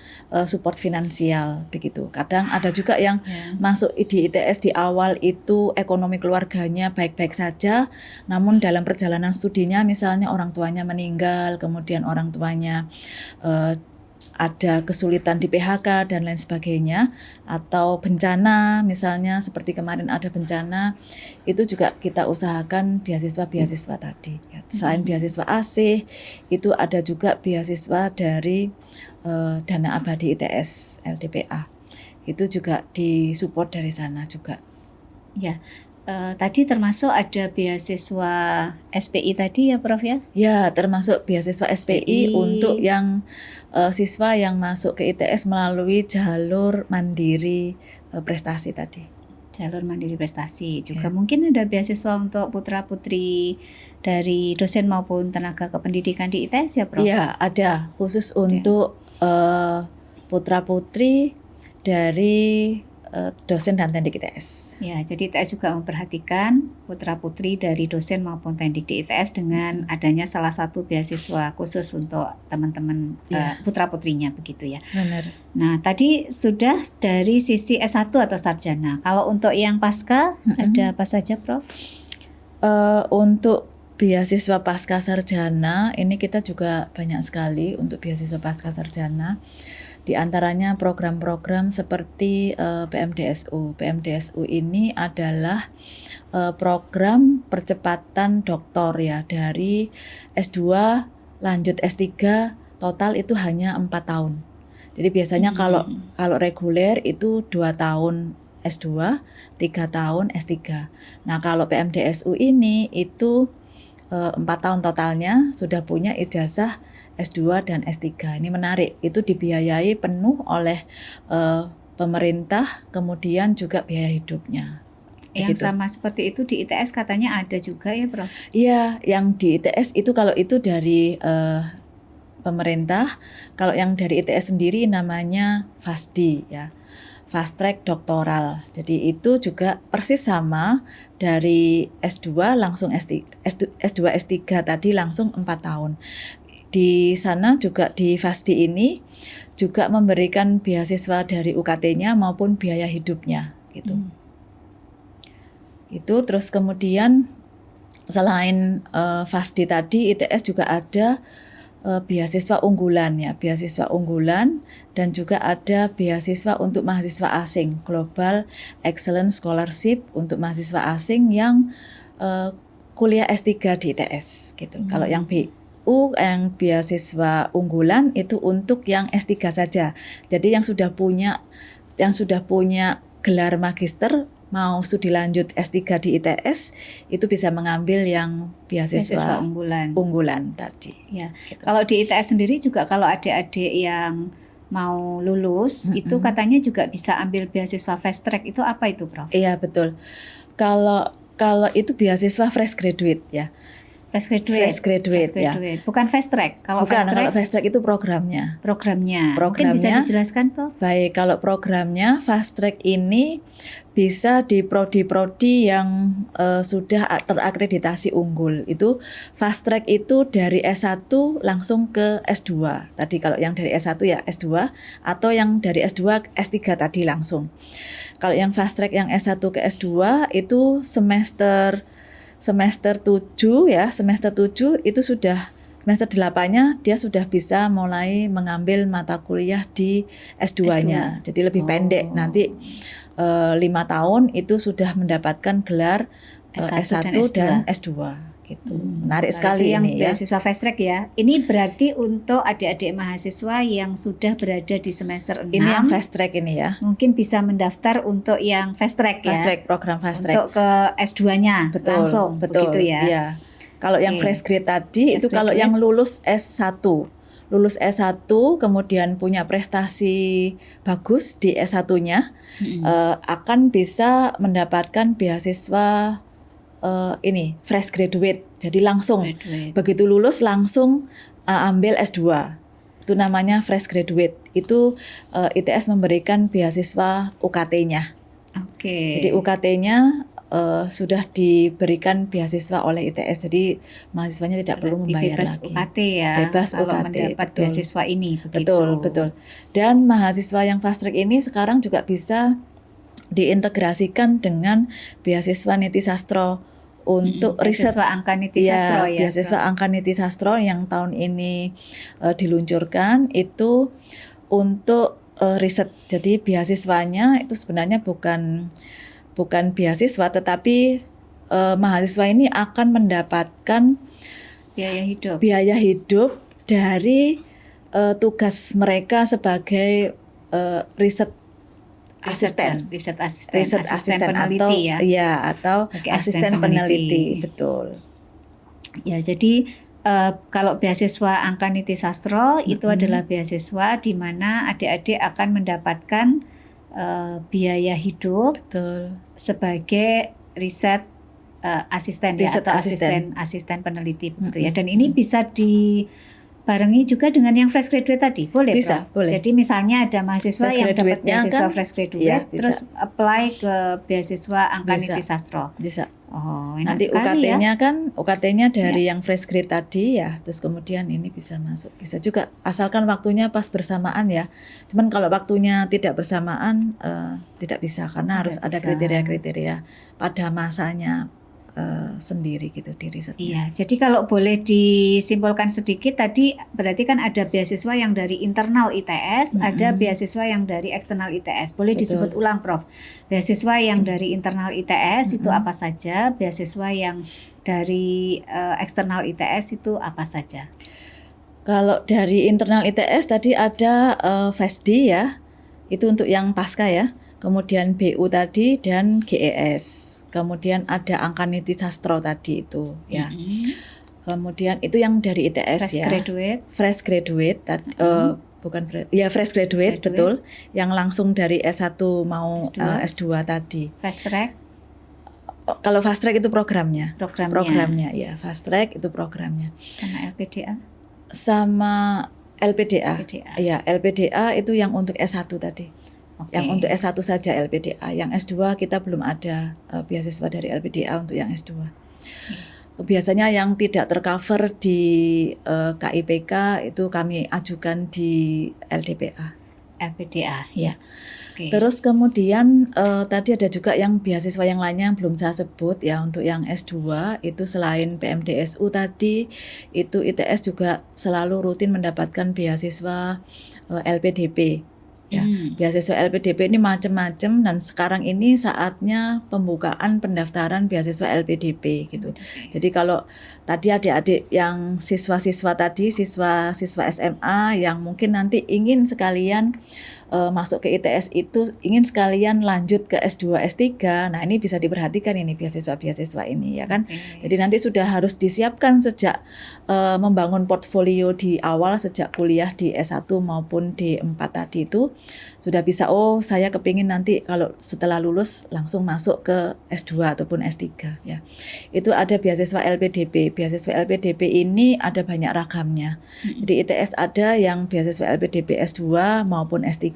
support finansial begitu. Kadang ada juga yang masuk di ITS di awal itu ekonomi keluarganya baik-baik saja, namun dalam perjalanan studinya misalnya orang tuanya meninggal, kemudian orang tuanya ada kesulitan di PHK dan lain sebagainya, atau bencana misalnya seperti kemarin ada bencana, itu juga kita usahakan beasiswa-beasiswa tadi ya. Selain beasiswa ASIH itu ada juga beasiswa dari Dana Abadi ITS LDPA, itu juga disupport dari sana juga ya. Tadi termasuk ada beasiswa SPI tadi ya, Prof ya? Ya, termasuk beasiswa SPI untuk yang siswa yang masuk ke ITS melalui jalur mandiri prestasi tadi. Jalur mandiri prestasi juga mungkin ada beasiswa untuk putra-putri dari dosen maupun tenaga kependidikan di ITS ya, Prof? Iya, ada khusus untuk putra-putri dari dosen dan tendik ITS. Ya, jadi ITS juga memperhatikan putra-putri dari dosen maupun tendik di ITS dengan adanya salah satu beasiswa khusus untuk teman-teman putra-putrinya begitu ya. Benar. Nah, tadi sudah dari sisi S1 atau sarjana. Kalau untuk yang pasca ada apa saja, Prof? Untuk beasiswa pasca sarjana ini kita juga banyak sekali untuk beasiswa pasca sarjana. Di antaranya program-program seperti PMDSU. PMDSU ini adalah program percepatan doktor ya, dari S2 lanjut S3 total itu hanya 4 tahun. Jadi biasanya kalau reguler itu 2 tahun S2, 3 tahun S3. Nah, kalau PMDSU ini itu 4 tahun totalnya sudah punya ijazah S2 dan S3. Ini menarik, itu dibiayai penuh oleh pemerintah, kemudian juga biaya hidupnya. Yang Begitu. sama seperti itu di ITS katanya ada juga ya, Prof? Iya, yang di ITS itu kalau itu dari pemerintah, kalau yang dari ITS sendiri namanya FASD ya. Fast Track Doktoral. Jadi itu juga persis sama dari S2 langsung S2 S3 tadi langsung 4 tahun. Di sana juga di FASD ini juga memberikan beasiswa dari UKT-nya maupun biaya hidupnya gitu. Itu terus kemudian selain FASD tadi, ITS juga ada beasiswa unggulan ya, beasiswa unggulan dan juga ada beasiswa untuk mahasiswa asing, Global Excellence Scholarship untuk mahasiswa asing yang kuliah S3 di ITS gitu. Kalau yang BU yang beasiswa unggulan itu untuk yang S3 saja. Jadi yang sudah punya gelar magister mau studi lanjut S3 di ITS itu bisa mengambil yang beasiswa unggulan tadi. Ya. Gitu. Kalau di ITS sendiri juga kalau adik-adik yang mau lulus itu katanya juga bisa ambil beasiswa fast track. Itu apa itu, Prof? Iya, betul. Kalau itu beasiswa fresh graduate ya. Fresh graduate ya. Bukan fast track. Kalau fast track itu programnya. Mungkin bisa dijelaskan, Prof? Baik, kalau programnya fast track ini bisa di prodi-prodi yang sudah terakreditasi unggul. Itu fast track itu dari S1 langsung ke S2. Tadi kalau yang dari S1 ya S2 atau yang dari S2 S3 tadi langsung. Kalau yang fast track yang S1 ke S2 itu semester 7 ya, semester 7 itu sudah semester 8-nya dia sudah bisa mulai mengambil mata kuliah di S2-nya. Jadi lebih pendek, nanti 5 tahun itu sudah mendapatkan gelar S1 dan S2 gitu. Menarik sekali yang ini ya. Beasiswa fast track ya. Ini berarti untuk adik-adik mahasiswa yang sudah berada di semester 6. Ini yang fast track ini ya. Mungkin bisa mendaftar untuk yang fast track ya. Fast track, program fast track. Untuk ke S2-nya langsung begitu ya. Iya. Kalau yang fresh grade tadi itu kalau yang lulus S1. Lulus S1 kemudian punya prestasi bagus di S1-nya akan bisa mendapatkan beasiswa ini fresh graduate. Jadi langsung begitu lulus langsung ambil S2. Itu namanya fresh graduate. Itu ITS memberikan beasiswa UKT-nya. Oke. Jadi UKT-nya sudah diberikan beasiswa oleh ITS. Jadi mahasiswanya tidak perlu membayar bebas lagi. UKT ya. Bebas kalau UKT, mendapat betul. beasiswa ini begitu. Betul. Dan mahasiswa yang fast track ini sekarang juga bisa diintegrasikan dengan beasiswa Niti Sastro untuk riset. Beasiswa Angka Niti Sastro ya. Beasiswa Angka Niti Sastro yang tahun ini diluncurkan itu untuk riset. Jadi beasiswanya itu sebenarnya bukan beasiswa tetapi mahasiswa ini akan mendapatkan biaya hidup dari tugas mereka sebagai riset asisten peneliti atau asisten peneliti, betul. Ya, jadi kalau beasiswa Angka Niti Sastro itu adalah beasiswa di mana adik-adik akan mendapatkan biaya hidup, betul, sebagai riset asisten atau asisten peneliti begitu ya. Dan ini bisa dibarengi juga dengan yang fresh graduate tadi, boleh? Bisa, boleh. Jadi misalnya ada mahasiswa yang dapat beasiswa fresh graduate, terus apply ke beasiswa Angka Niti Sastro. Bisa. Oh, nanti UKT-nya kan UKT-nya dari yang fresh grade tadi ya, terus kemudian ini bisa masuk, bisa juga asalkan waktunya pas bersamaan ya. Cuman kalau waktunya tidak bersamaan tidak bisa karena harus ada kriteria-kriteria pada masanya sendiri gitu di risetnya. Iya, jadi kalau boleh disimpulkan sedikit tadi berarti kan ada beasiswa yang dari internal ITS, ada beasiswa yang dari eksternal ITS. Boleh disebut ulang, Prof. Beasiswa yang dari internal ITS itu apa saja? Beasiswa yang dari eksternal ITS itu apa saja? Kalau dari internal ITS tadi ada FESDI ya, itu untuk yang pasca ya. Kemudian BU tadi dan GES. Kemudian ada Angkaniti Sastro tadi itu ya. Kemudian itu yang dari ITS Fresh ya. graduate. Fresh graduate fresh graduate betul, yang langsung dari S1 mau S2 tadi. Fast track. Kalau fast track itu programnya. Programnya ya, fast track itu programnya. Sama LPDA. Sama LPDA. LPDA. Ya, LPDA itu yang untuk S1 tadi. Yang untuk S1 saja LPDA. Yang S2 kita belum ada beasiswa dari LPDA untuk yang S2. Biasanya yang tidak tercover di KIPK itu kami ajukan di LDPA. LPDA. Ya. Terus kemudian tadi ada juga yang beasiswa yang lainnya yang belum saya sebut ya. Untuk yang S2 itu selain PMDSU tadi, itu ITS juga selalu rutin mendapatkan beasiswa LPDP. Ya, beasiswa LPDP ini macam-macam dan sekarang ini saatnya pembukaan pendaftaran beasiswa LPDP gitu. Jadi kalau tadi adik-adik yang siswa-siswa tadi, siswa-siswa SMA yang mungkin nanti ingin sekalian masuk ke ITS itu, ingin sekalian lanjut ke S2, S3, nah ini bisa diperhatikan ini beasiswa-beasiswa ini ya kan. Jadi nanti sudah harus disiapkan sejak membangun portfolio di awal, sejak kuliah di S1 maupun D4 tadi itu sudah bisa, saya kepingin nanti kalau setelah lulus langsung masuk ke S2 ataupun S3 ya. Itu ada beasiswa LPDP. Beasiswa LPDP ini ada banyak ragamnya. Jadi ITS ada yang beasiswa LPDP S2 maupun S3.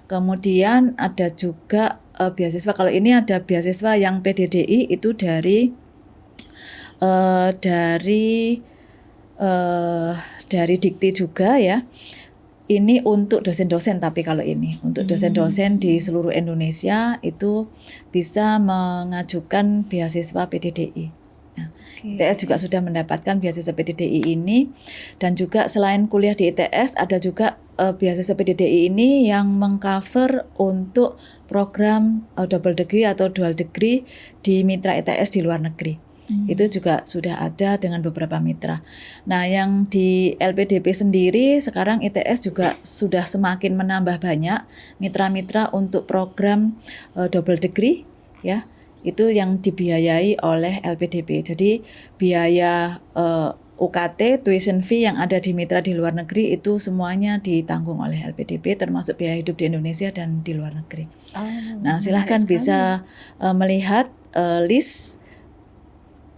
Kemudian ada juga beasiswa, kalau ini ada beasiswa yang PDDI itu dari Dikti juga ya. Ini untuk dosen-dosen, tapi kalau ini untuk dosen-dosen di seluruh Indonesia itu bisa mengajukan beasiswa PDDI. Nah, ITS juga sudah mendapatkan beasiswa PDDI ini, dan juga selain kuliah di ITS ada juga beasiswa PDDI ini yang mengcover untuk program double degree atau dual degree di mitra ITS di luar negeri. Itu juga sudah ada dengan beberapa mitra. Nah, yang di LPDP sendiri sekarang ITS juga sudah semakin menambah banyak mitra-mitra untuk program double degree ya. Itu yang dibiayai oleh LPDP. Jadi biaya UKT, tuition fee yang ada di mitra di luar negeri itu semuanya ditanggung oleh LPDP, termasuk biaya hidup di Indonesia dan di luar negeri. Nah, silahkan bisa melihat list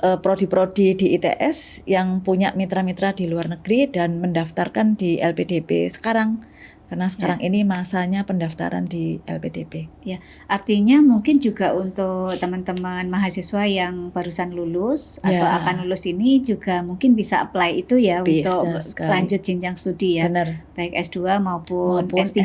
prodi-prodi di ITS yang punya mitra-mitra di luar negeri dan mendaftarkan di LPDP sekarang. Karena sekarang ini masanya pendaftaran di LPDP. Ya, artinya mungkin juga untuk teman-teman mahasiswa yang barusan lulus atau akan lulus ini juga mungkin bisa apply itu ya, bisa untuk sekali. Lanjut jenjang studi ya. Benar. Baik S2 maupun S3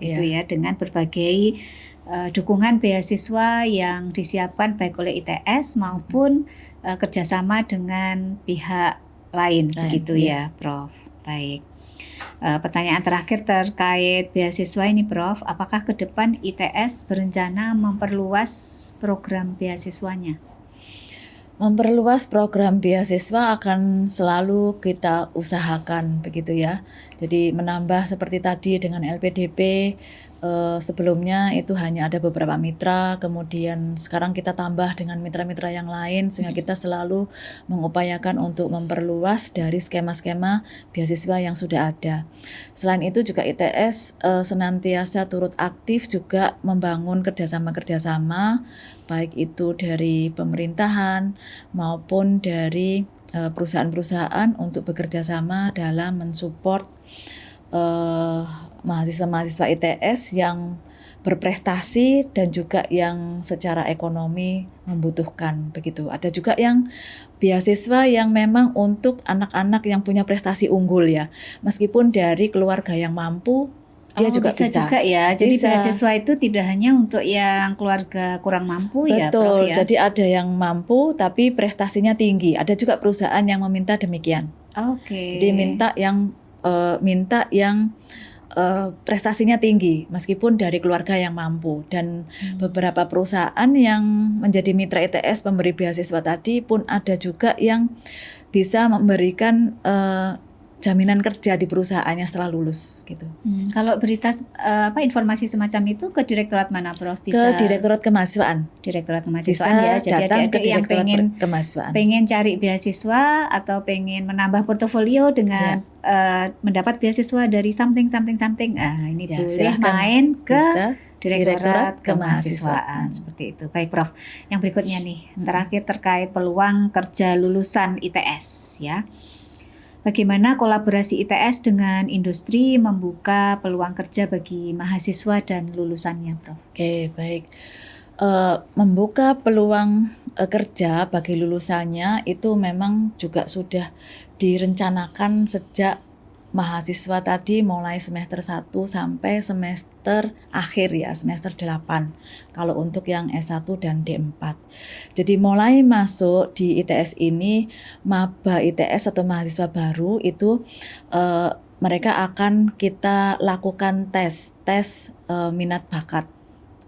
gitu ya, dengan berbagai dukungan beasiswa yang disiapkan baik oleh ITS maupun kerjasama dengan pihak lain begitu ya, Prof. Baik. Pertanyaan terakhir terkait beasiswa ini, Prof. Apakah ke depan ITS berencana memperluas program beasiswanya? Memperluas program beasiswa akan selalu kita usahakan begitu ya. Jadi menambah seperti tadi dengan LPDP, sebelumnya itu hanya ada beberapa mitra, kemudian sekarang kita tambah dengan mitra-mitra yang lain sehingga kita selalu mengupayakan untuk memperluas dari skema-skema beasiswa yang sudah ada. Selain itu juga ITS senantiasa turut aktif juga membangun kerjasama-kerjasama baik itu dari pemerintahan maupun dari perusahaan-perusahaan untuk bekerja sama dalam mensupport mahasiswa-mahasiswa ITS yang berprestasi dan juga yang secara ekonomi membutuhkan begitu. Ada juga yang beasiswa yang memang untuk anak-anak yang punya prestasi unggul ya. Meskipun dari keluarga yang mampu, dia juga bisa juga ya. Jadi beasiswa itu tidak hanya untuk yang keluarga kurang mampu. Betul, ya, Prof ya. Jadi ada yang mampu tapi prestasinya tinggi. Ada juga perusahaan yang meminta demikian. Oke. Jadi minta yang prestasinya tinggi meskipun dari keluarga yang mampu, dan beberapa perusahaan yang menjadi mitra ITS pemberi beasiswa tadi pun ada juga yang bisa memberikan jaminan kerja di perusahaannya setelah lulus gitu. Kalau berita informasi semacam itu ke direktorat mana, Prof? Ke Direktorat Kemahasiswaan. Direktorat Bisa Kemahasiswaan ya. Jadi datang ke adik-adik yang Direktorat Kemahasiswaan. pengen cari beasiswa atau pengen menambah portofolio dengan mendapat beasiswa dari something. Ini boleh main ke Direktorat Kemahasiswaan seperti itu. Baik, Prof. Yang berikutnya nih, terakhir terkait peluang kerja lulusan ITS ya. Bagaimana kolaborasi ITS dengan industri membuka peluang kerja bagi mahasiswa dan lulusannya, Prof? Oke, baik. Membuka peluang kerja bagi lulusannya itu memang juga sudah direncanakan sejak mahasiswa tadi mulai semester 1 sampai semester akhir ya, semester 8 kalau untuk yang S1 dan D4. Jadi mulai masuk di ITS ini, maba ITS atau mahasiswa baru itu mereka akan kita lakukan tes minat bakat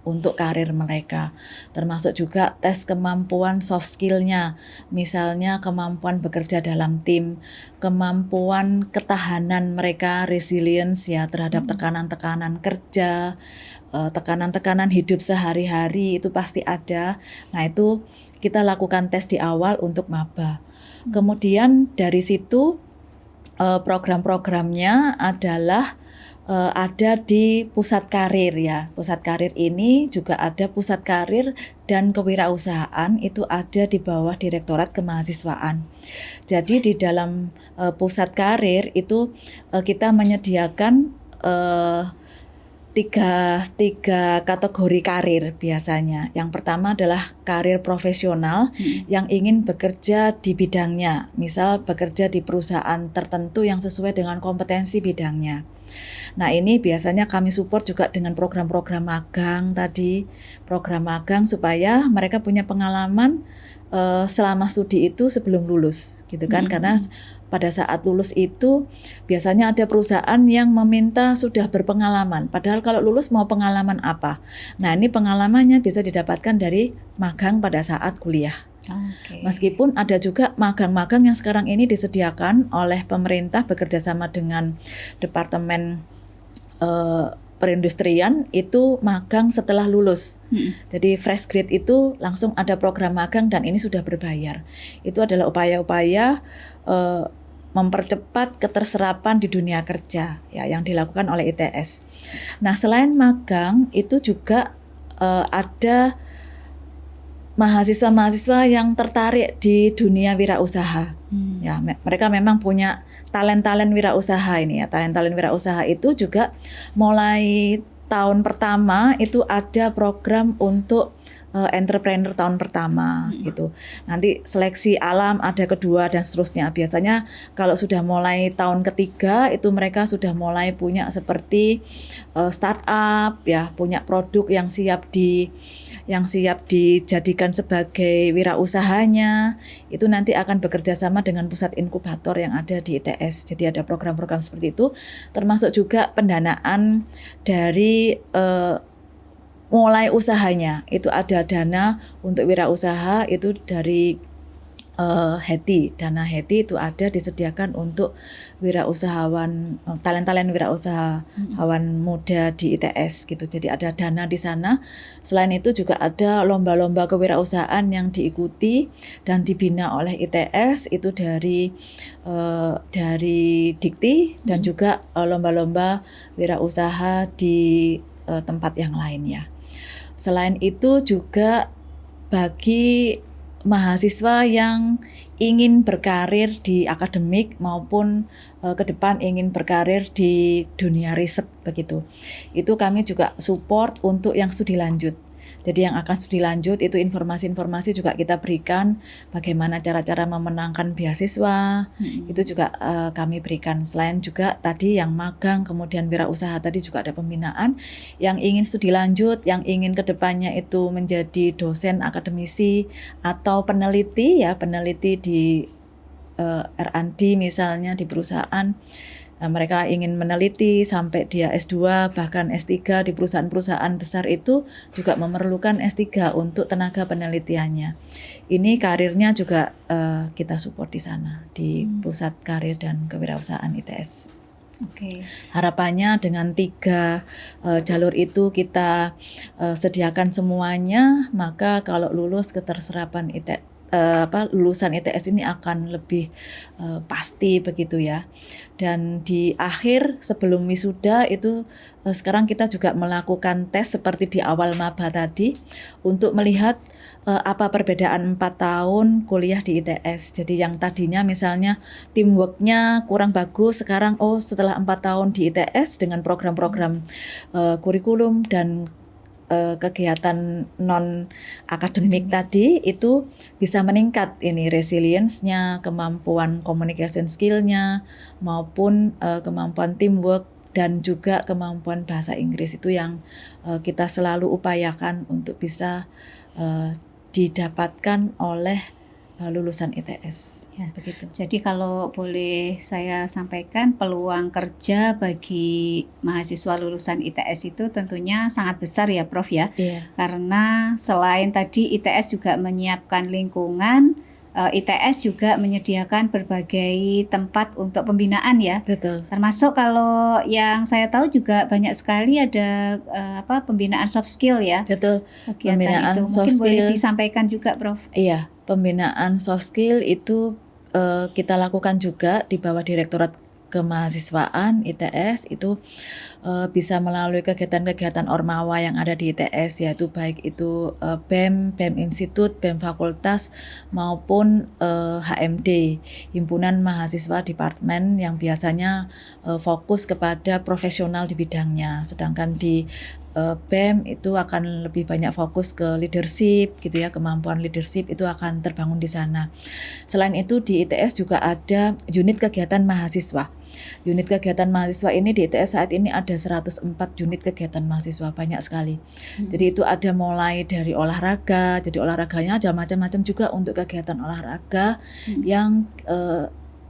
untuk karir mereka, termasuk juga tes kemampuan soft skill-nya, misalnya kemampuan bekerja dalam tim, kemampuan ketahanan mereka, resilience ya terhadap tekanan-tekanan kerja, tekanan-tekanan hidup sehari-hari itu pasti ada. Nah itu kita lakukan tes di awal untuk maba. Kemudian dari situ program-programnya adalah ada di pusat karir ya. Pusat karir ini juga ada pusat karir dan kewirausahaan, itu ada di bawah Direktorat Kemahasiswaan. Jadi di dalam pusat karir itu kita menyediakan tiga kategori karir biasanya. Yang pertama adalah karir profesional yang ingin bekerja di bidangnya, misal bekerja di perusahaan tertentu yang sesuai dengan kompetensi bidangnya. Nah ini biasanya kami support juga dengan program-program magang tadi, program magang supaya mereka punya pengalaman selama studi itu sebelum lulus gitu kan, karena pada saat lulus itu biasanya ada perusahaan yang meminta sudah berpengalaman, padahal kalau lulus mau pengalaman apa. Nah ini pengalamannya bisa didapatkan dari magang pada saat kuliah. Meskipun ada juga magang-magang yang sekarang ini disediakan oleh pemerintah bekerjasama dengan Departemen Perindustrian, itu magang setelah lulus. Jadi fresh grade itu langsung ada program magang dan ini sudah berbayar. Itu adalah upaya-upaya mempercepat keterserapan di dunia kerja ya yang dilakukan oleh ITS. Nah selain magang itu juga ada mahasiswa-mahasiswa yang tertarik di dunia wirausaha. Ya, mereka memang punya talent wirausaha ini ya. Talent wirausaha itu juga mulai tahun pertama itu ada program untuk entrepreneur tahun pertama gitu. Nanti seleksi alam ada kedua dan seterusnya. Biasanya kalau sudah mulai tahun ketiga itu mereka sudah mulai punya seperti startup ya, punya produk yang siap dijadikan sebagai wirausahanya. Itu nanti akan bekerja sama dengan pusat inkubator yang ada di ITS. Jadi ada program-program seperti itu, termasuk juga pendanaan dari mulai usahanya. Itu ada dana untuk wirausaha itu dari HETI. Dana HETI itu ada disediakan untuk wirausahawan, talent wirausahawan muda di ITS gitu. Jadi ada dana di sana. Selain itu juga ada lomba-lomba kewirausahaan yang diikuti dan dibina oleh ITS itu dari Dikti dan juga lomba-lomba wirausaha di tempat yang lainnya. Selain itu juga bagi mahasiswa yang ingin berkarir di akademik maupun ke depan ingin berkarir di dunia riset begitu. Itu kami juga support untuk yang studi lanjut. Jadi yang akan studi lanjut itu informasi-informasi juga kita berikan, bagaimana cara-cara memenangkan beasiswa, itu juga kami berikan. Selain juga tadi yang magang, kemudian wirausaha tadi juga ada pembinaan. Yang ingin studi lanjut, yang ingin kedepannya itu menjadi dosen akademisi atau peneliti ya, peneliti di R&D misalnya di perusahaan, Mereka ingin meneliti sampai dia S2 bahkan S3 di perusahaan-perusahaan besar itu juga memerlukan S3 untuk tenaga penelitiannya. Ini karirnya juga kita support di sana di Pusat Karir dan Kewirausahaan ITS. Oke. Harapannya dengan 3 jalur itu kita sediakan semuanya, maka kalau lulus keterserapan lulusan ITS ini akan lebih pasti begitu ya. Dan di akhir sebelum wisuda itu sekarang kita juga melakukan tes seperti di awal maba tadi untuk melihat apa perbedaan 4 tahun kuliah di ITS. Jadi yang tadinya misalnya teamworknya kurang bagus, sekarang setelah 4 tahun di ITS dengan program-program kurikulum dan kegiatan non akademik tadi itu bisa meningkat ini resilience-nya, kemampuan communication skill-nya maupun kemampuan teamwork dan juga kemampuan bahasa Inggris itu yang kita selalu upayakan untuk bisa didapatkan oleh lulusan ITS. Ya, begitu. Jadi kalau boleh saya sampaikan, peluang kerja bagi mahasiswa lulusan ITS itu tentunya sangat besar ya Prof ya. Iya. Karena selain tadi ITS juga menyiapkan lingkungan, ITS juga menyediakan berbagai tempat untuk pembinaan ya. Betul. Termasuk kalau yang saya tahu juga banyak sekali ada pembinaan soft skill ya. Betul. Kegiatan Pembinaan itu soft mungkin boleh skill disampaikan juga Prof. Iya, pembinaan soft skill itu kita lakukan juga di bawah Direktorat Kemahasiswaan ITS itu bisa melalui kegiatan-kegiatan ormawa yang ada di ITS, yaitu baik itu BEM, BEM Institut, BEM Fakultas maupun HMD, Himpunan Mahasiswa Departemen yang biasanya fokus kepada profesional di bidangnya, sedangkan di BEM itu akan lebih banyak fokus ke leadership gitu ya, kemampuan leadership itu akan terbangun di sana. Selain itu di ITS juga ada unit kegiatan mahasiswa. Unit kegiatan mahasiswa ini di ITS saat ini ada 104 unit kegiatan mahasiswa, banyak sekali. Jadi itu ada mulai dari olahraga, jadi olahraganya ada macam-macam juga untuk kegiatan olahraga yang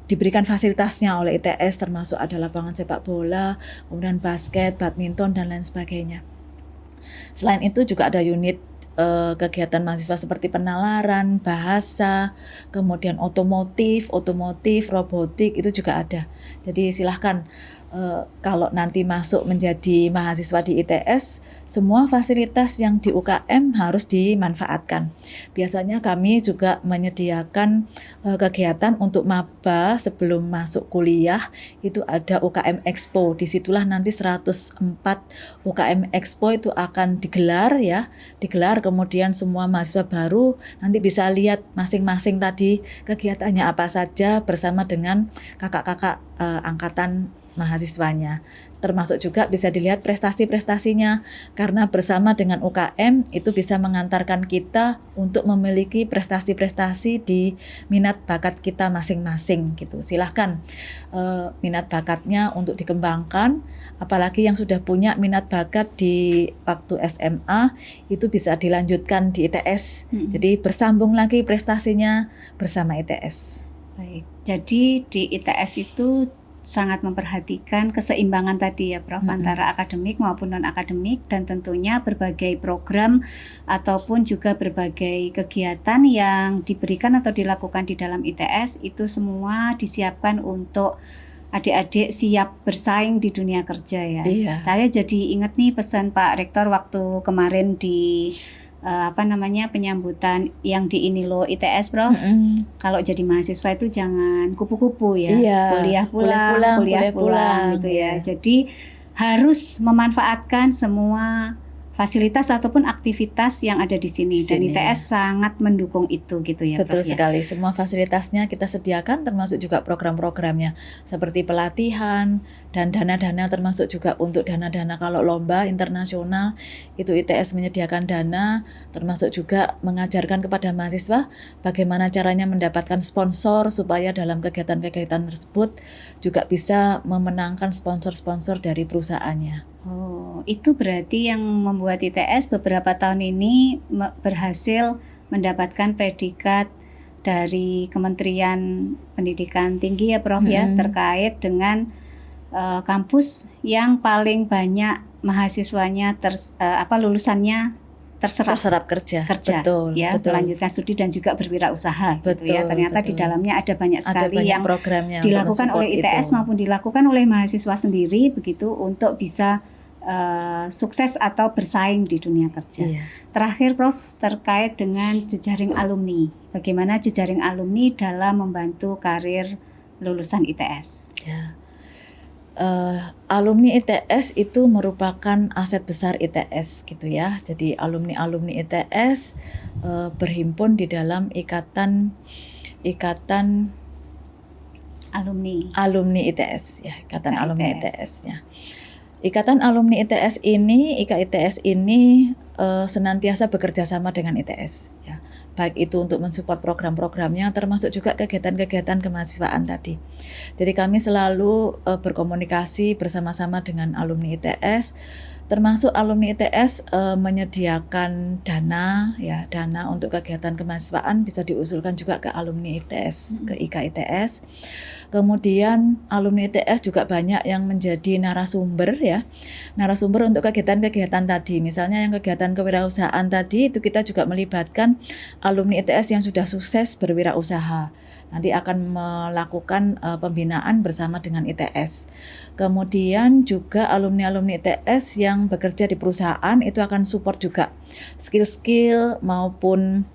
diberikan fasilitasnya oleh ITS, termasuk ada lapangan sepak bola, kemudian basket, badminton dan lain sebagainya. Selain itu juga ada unit kegiatan mahasiswa seperti penalaran, bahasa, kemudian otomotif, robotik itu juga ada. Jadi silahkan kalau nanti masuk menjadi mahasiswa di ITS, semua fasilitas yang di UKM harus dimanfaatkan. Biasanya kami juga menyediakan kegiatan untuk maba sebelum masuk kuliah, itu ada UKM Expo. Disitulah nanti 104 UKM Expo itu akan digelar ya, kemudian semua mahasiswa baru nanti bisa lihat masing-masing tadi kegiatannya apa saja bersama dengan kakak-kakak angkatan mahasiswanya. Termasuk juga bisa dilihat prestasi-prestasinya, karena bersama dengan UKM itu bisa mengantarkan kita untuk memiliki prestasi-prestasi di minat bakat kita masing-masing gitu. Silahkan minat bakatnya untuk dikembangkan, apalagi yang sudah punya minat bakat di waktu SMA itu bisa dilanjutkan di ITS. Jadi bersambung lagi prestasinya bersama ITS. Baik. Jadi di ITS itu sangat memperhatikan keseimbangan tadi ya Prof, antara akademik maupun non-akademik, dan tentunya berbagai program ataupun juga berbagai kegiatan yang diberikan atau dilakukan di dalam ITS itu semua disiapkan untuk adik-adik siap bersaing di dunia kerja ya. Iya. Saya jadi ingat nih pesan Pak Rektor waktu kemarin di penyambutan yang di Inilo ITS Prof. Kalau jadi mahasiswa itu jangan kupu-kupu ya. Iya. Kuliah pulang gitu ya. Jadi harus memanfaatkan semua fasilitas ataupun aktivitas yang ada di sini. Dan ITS sangat mendukung itu gitu ya. Betul Prof, sekali, semua fasilitasnya kita sediakan, termasuk juga program-programnya seperti pelatihan dan dana-dana, termasuk juga untuk dana-dana kalau lomba internasional itu ITS menyediakan dana, termasuk juga mengajarkan kepada mahasiswa bagaimana caranya mendapatkan sponsor supaya dalam kegiatan-kegiatan tersebut juga bisa memenangkan sponsor-sponsor dari perusahaannya. Oh, itu berarti yang membuat ITS beberapa tahun ini berhasil mendapatkan predikat dari Kementerian Pendidikan Tinggi ya Prof ya, terkait dengan kampus yang paling banyak mahasiswanya lulusannya terserap kerja. Betul, ya, betul. melanjutkan studi dan juga berwirausaha Betul, gitu ya. Ternyata betul. di dalamnya ada banyak sekali yang programnya dilakukan oleh ITS maupun dilakukan oleh mahasiswa sendiri begitu untuk bisa sukses atau bersaing di dunia kerja. Iya. Terakhir Prof, terkait dengan jejaring alumni. Bagaimana jejaring alumni dalam membantu karir lulusan ITS? Ya. Alumni ITS itu merupakan aset besar ITS gitu ya. Jadi alumni ITS berhimpun di dalam ikatan alumni ITS ya, ikatan alumni ITS ya. Ikatan alumni ITS ini, IKITS ini senantiasa bekerja sama dengan ITS ya. Baik itu untuk mensupport program-programnya termasuk juga kegiatan-kegiatan kemahasiswaan tadi. Jadi kami selalu berkomunikasi bersama-sama dengan alumni ITS, termasuk alumni ITS menyediakan dana untuk kegiatan kemahasiswaan bisa diusulkan juga ke alumni ITS, ke IKITS. Kemudian alumni ITS juga banyak yang menjadi narasumber untuk kegiatan-kegiatan tadi. Misalnya yang kegiatan kewirausahaan tadi itu kita juga melibatkan alumni ITS yang sudah sukses berwirausaha. Nanti akan melakukan pembinaan bersama dengan ITS. Kemudian juga alumni-alumni ITS yang bekerja di perusahaan itu akan support juga skill-skill maupun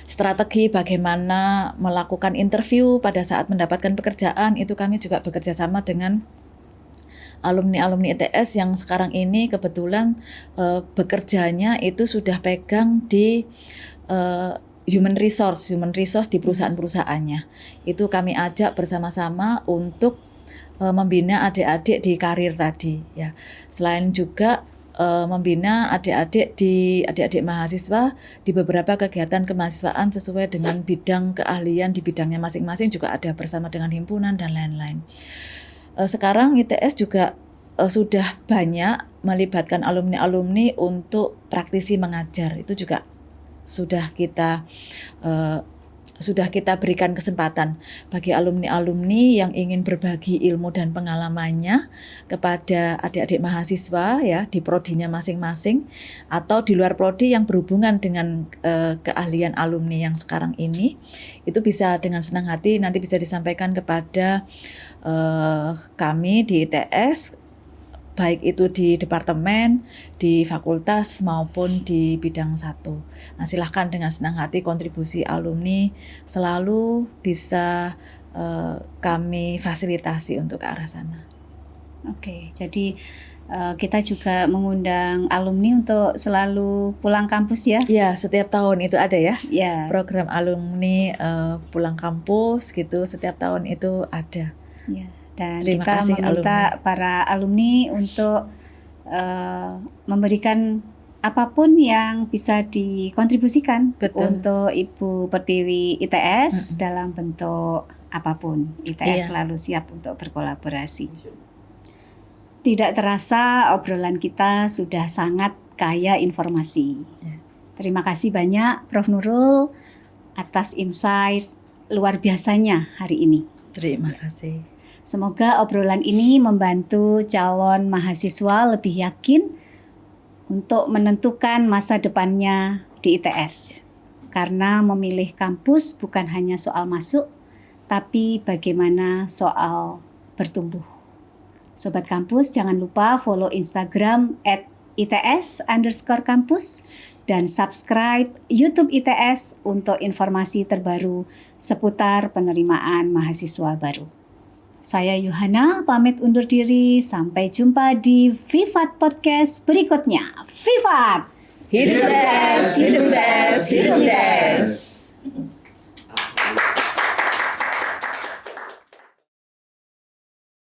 strategi bagaimana melakukan interview pada saat mendapatkan pekerjaan. Itu kami juga bekerja sama dengan alumni ITS yang sekarang ini kebetulan bekerjanya itu sudah pegang di human resource di perusahaan-perusahaannya. Itu kami ajak bersama-sama untuk membina adik-adik di karir tadi ya. Selain juga membina adik-adik mahasiswa di beberapa kegiatan kemahasiswaan sesuai dengan bidang keahlian di bidangnya masing-masing juga ada bersama dengan himpunan dan lain-lain. Sekarang ITS juga sudah banyak melibatkan alumni-alumni untuk praktisi mengajar. Itu juga sudah kita berikan kesempatan bagi alumni-alumni yang ingin berbagi ilmu dan pengalamannya kepada adik-adik mahasiswa ya di prodinya masing-masing atau di luar prodi yang berhubungan dengan keahlian alumni yang sekarang ini. Itu bisa dengan senang hati nanti bisa disampaikan kepada kami di ITS, baik itu di departemen, di fakultas maupun di bidang 1. Nah, silahkan dengan senang hati kontribusi alumni selalu bisa kami fasilitasi untuk ke arah sana. Oke, jadi kita juga mengundang alumni untuk selalu pulang kampus ya? Ya, setiap tahun itu ada ya. Ya. Program alumni pulang kampus gitu, setiap tahun itu ada. Ya. Dan Terima kita kasih meminta para alumni untuk memberikan apapun yang bisa dikontribusikan. Betul. Untuk Ibu Pertiwi ITS dalam bentuk apapun. ITS selalu siap untuk berkolaborasi. Tidak terasa obrolan kita sudah sangat kaya informasi. Terima kasih banyak Prof. Nurul atas insight luar biasanya hari ini. Terima kasih. Semoga obrolan ini membantu calon mahasiswa lebih yakin untuk menentukan masa depannya di ITS. Karena memilih kampus bukan hanya soal masuk, tapi bagaimana soal bertumbuh. Sobat Kampus, jangan lupa follow Instagram @ITS_kampus dan subscribe YouTube ITS untuk informasi terbaru seputar penerimaan mahasiswa baru. Saya Yohana pamit undur diri, sampai jumpa di Vivat Podcast berikutnya. Vivat! Hidup ITS, hidup ITS, hidup ITS.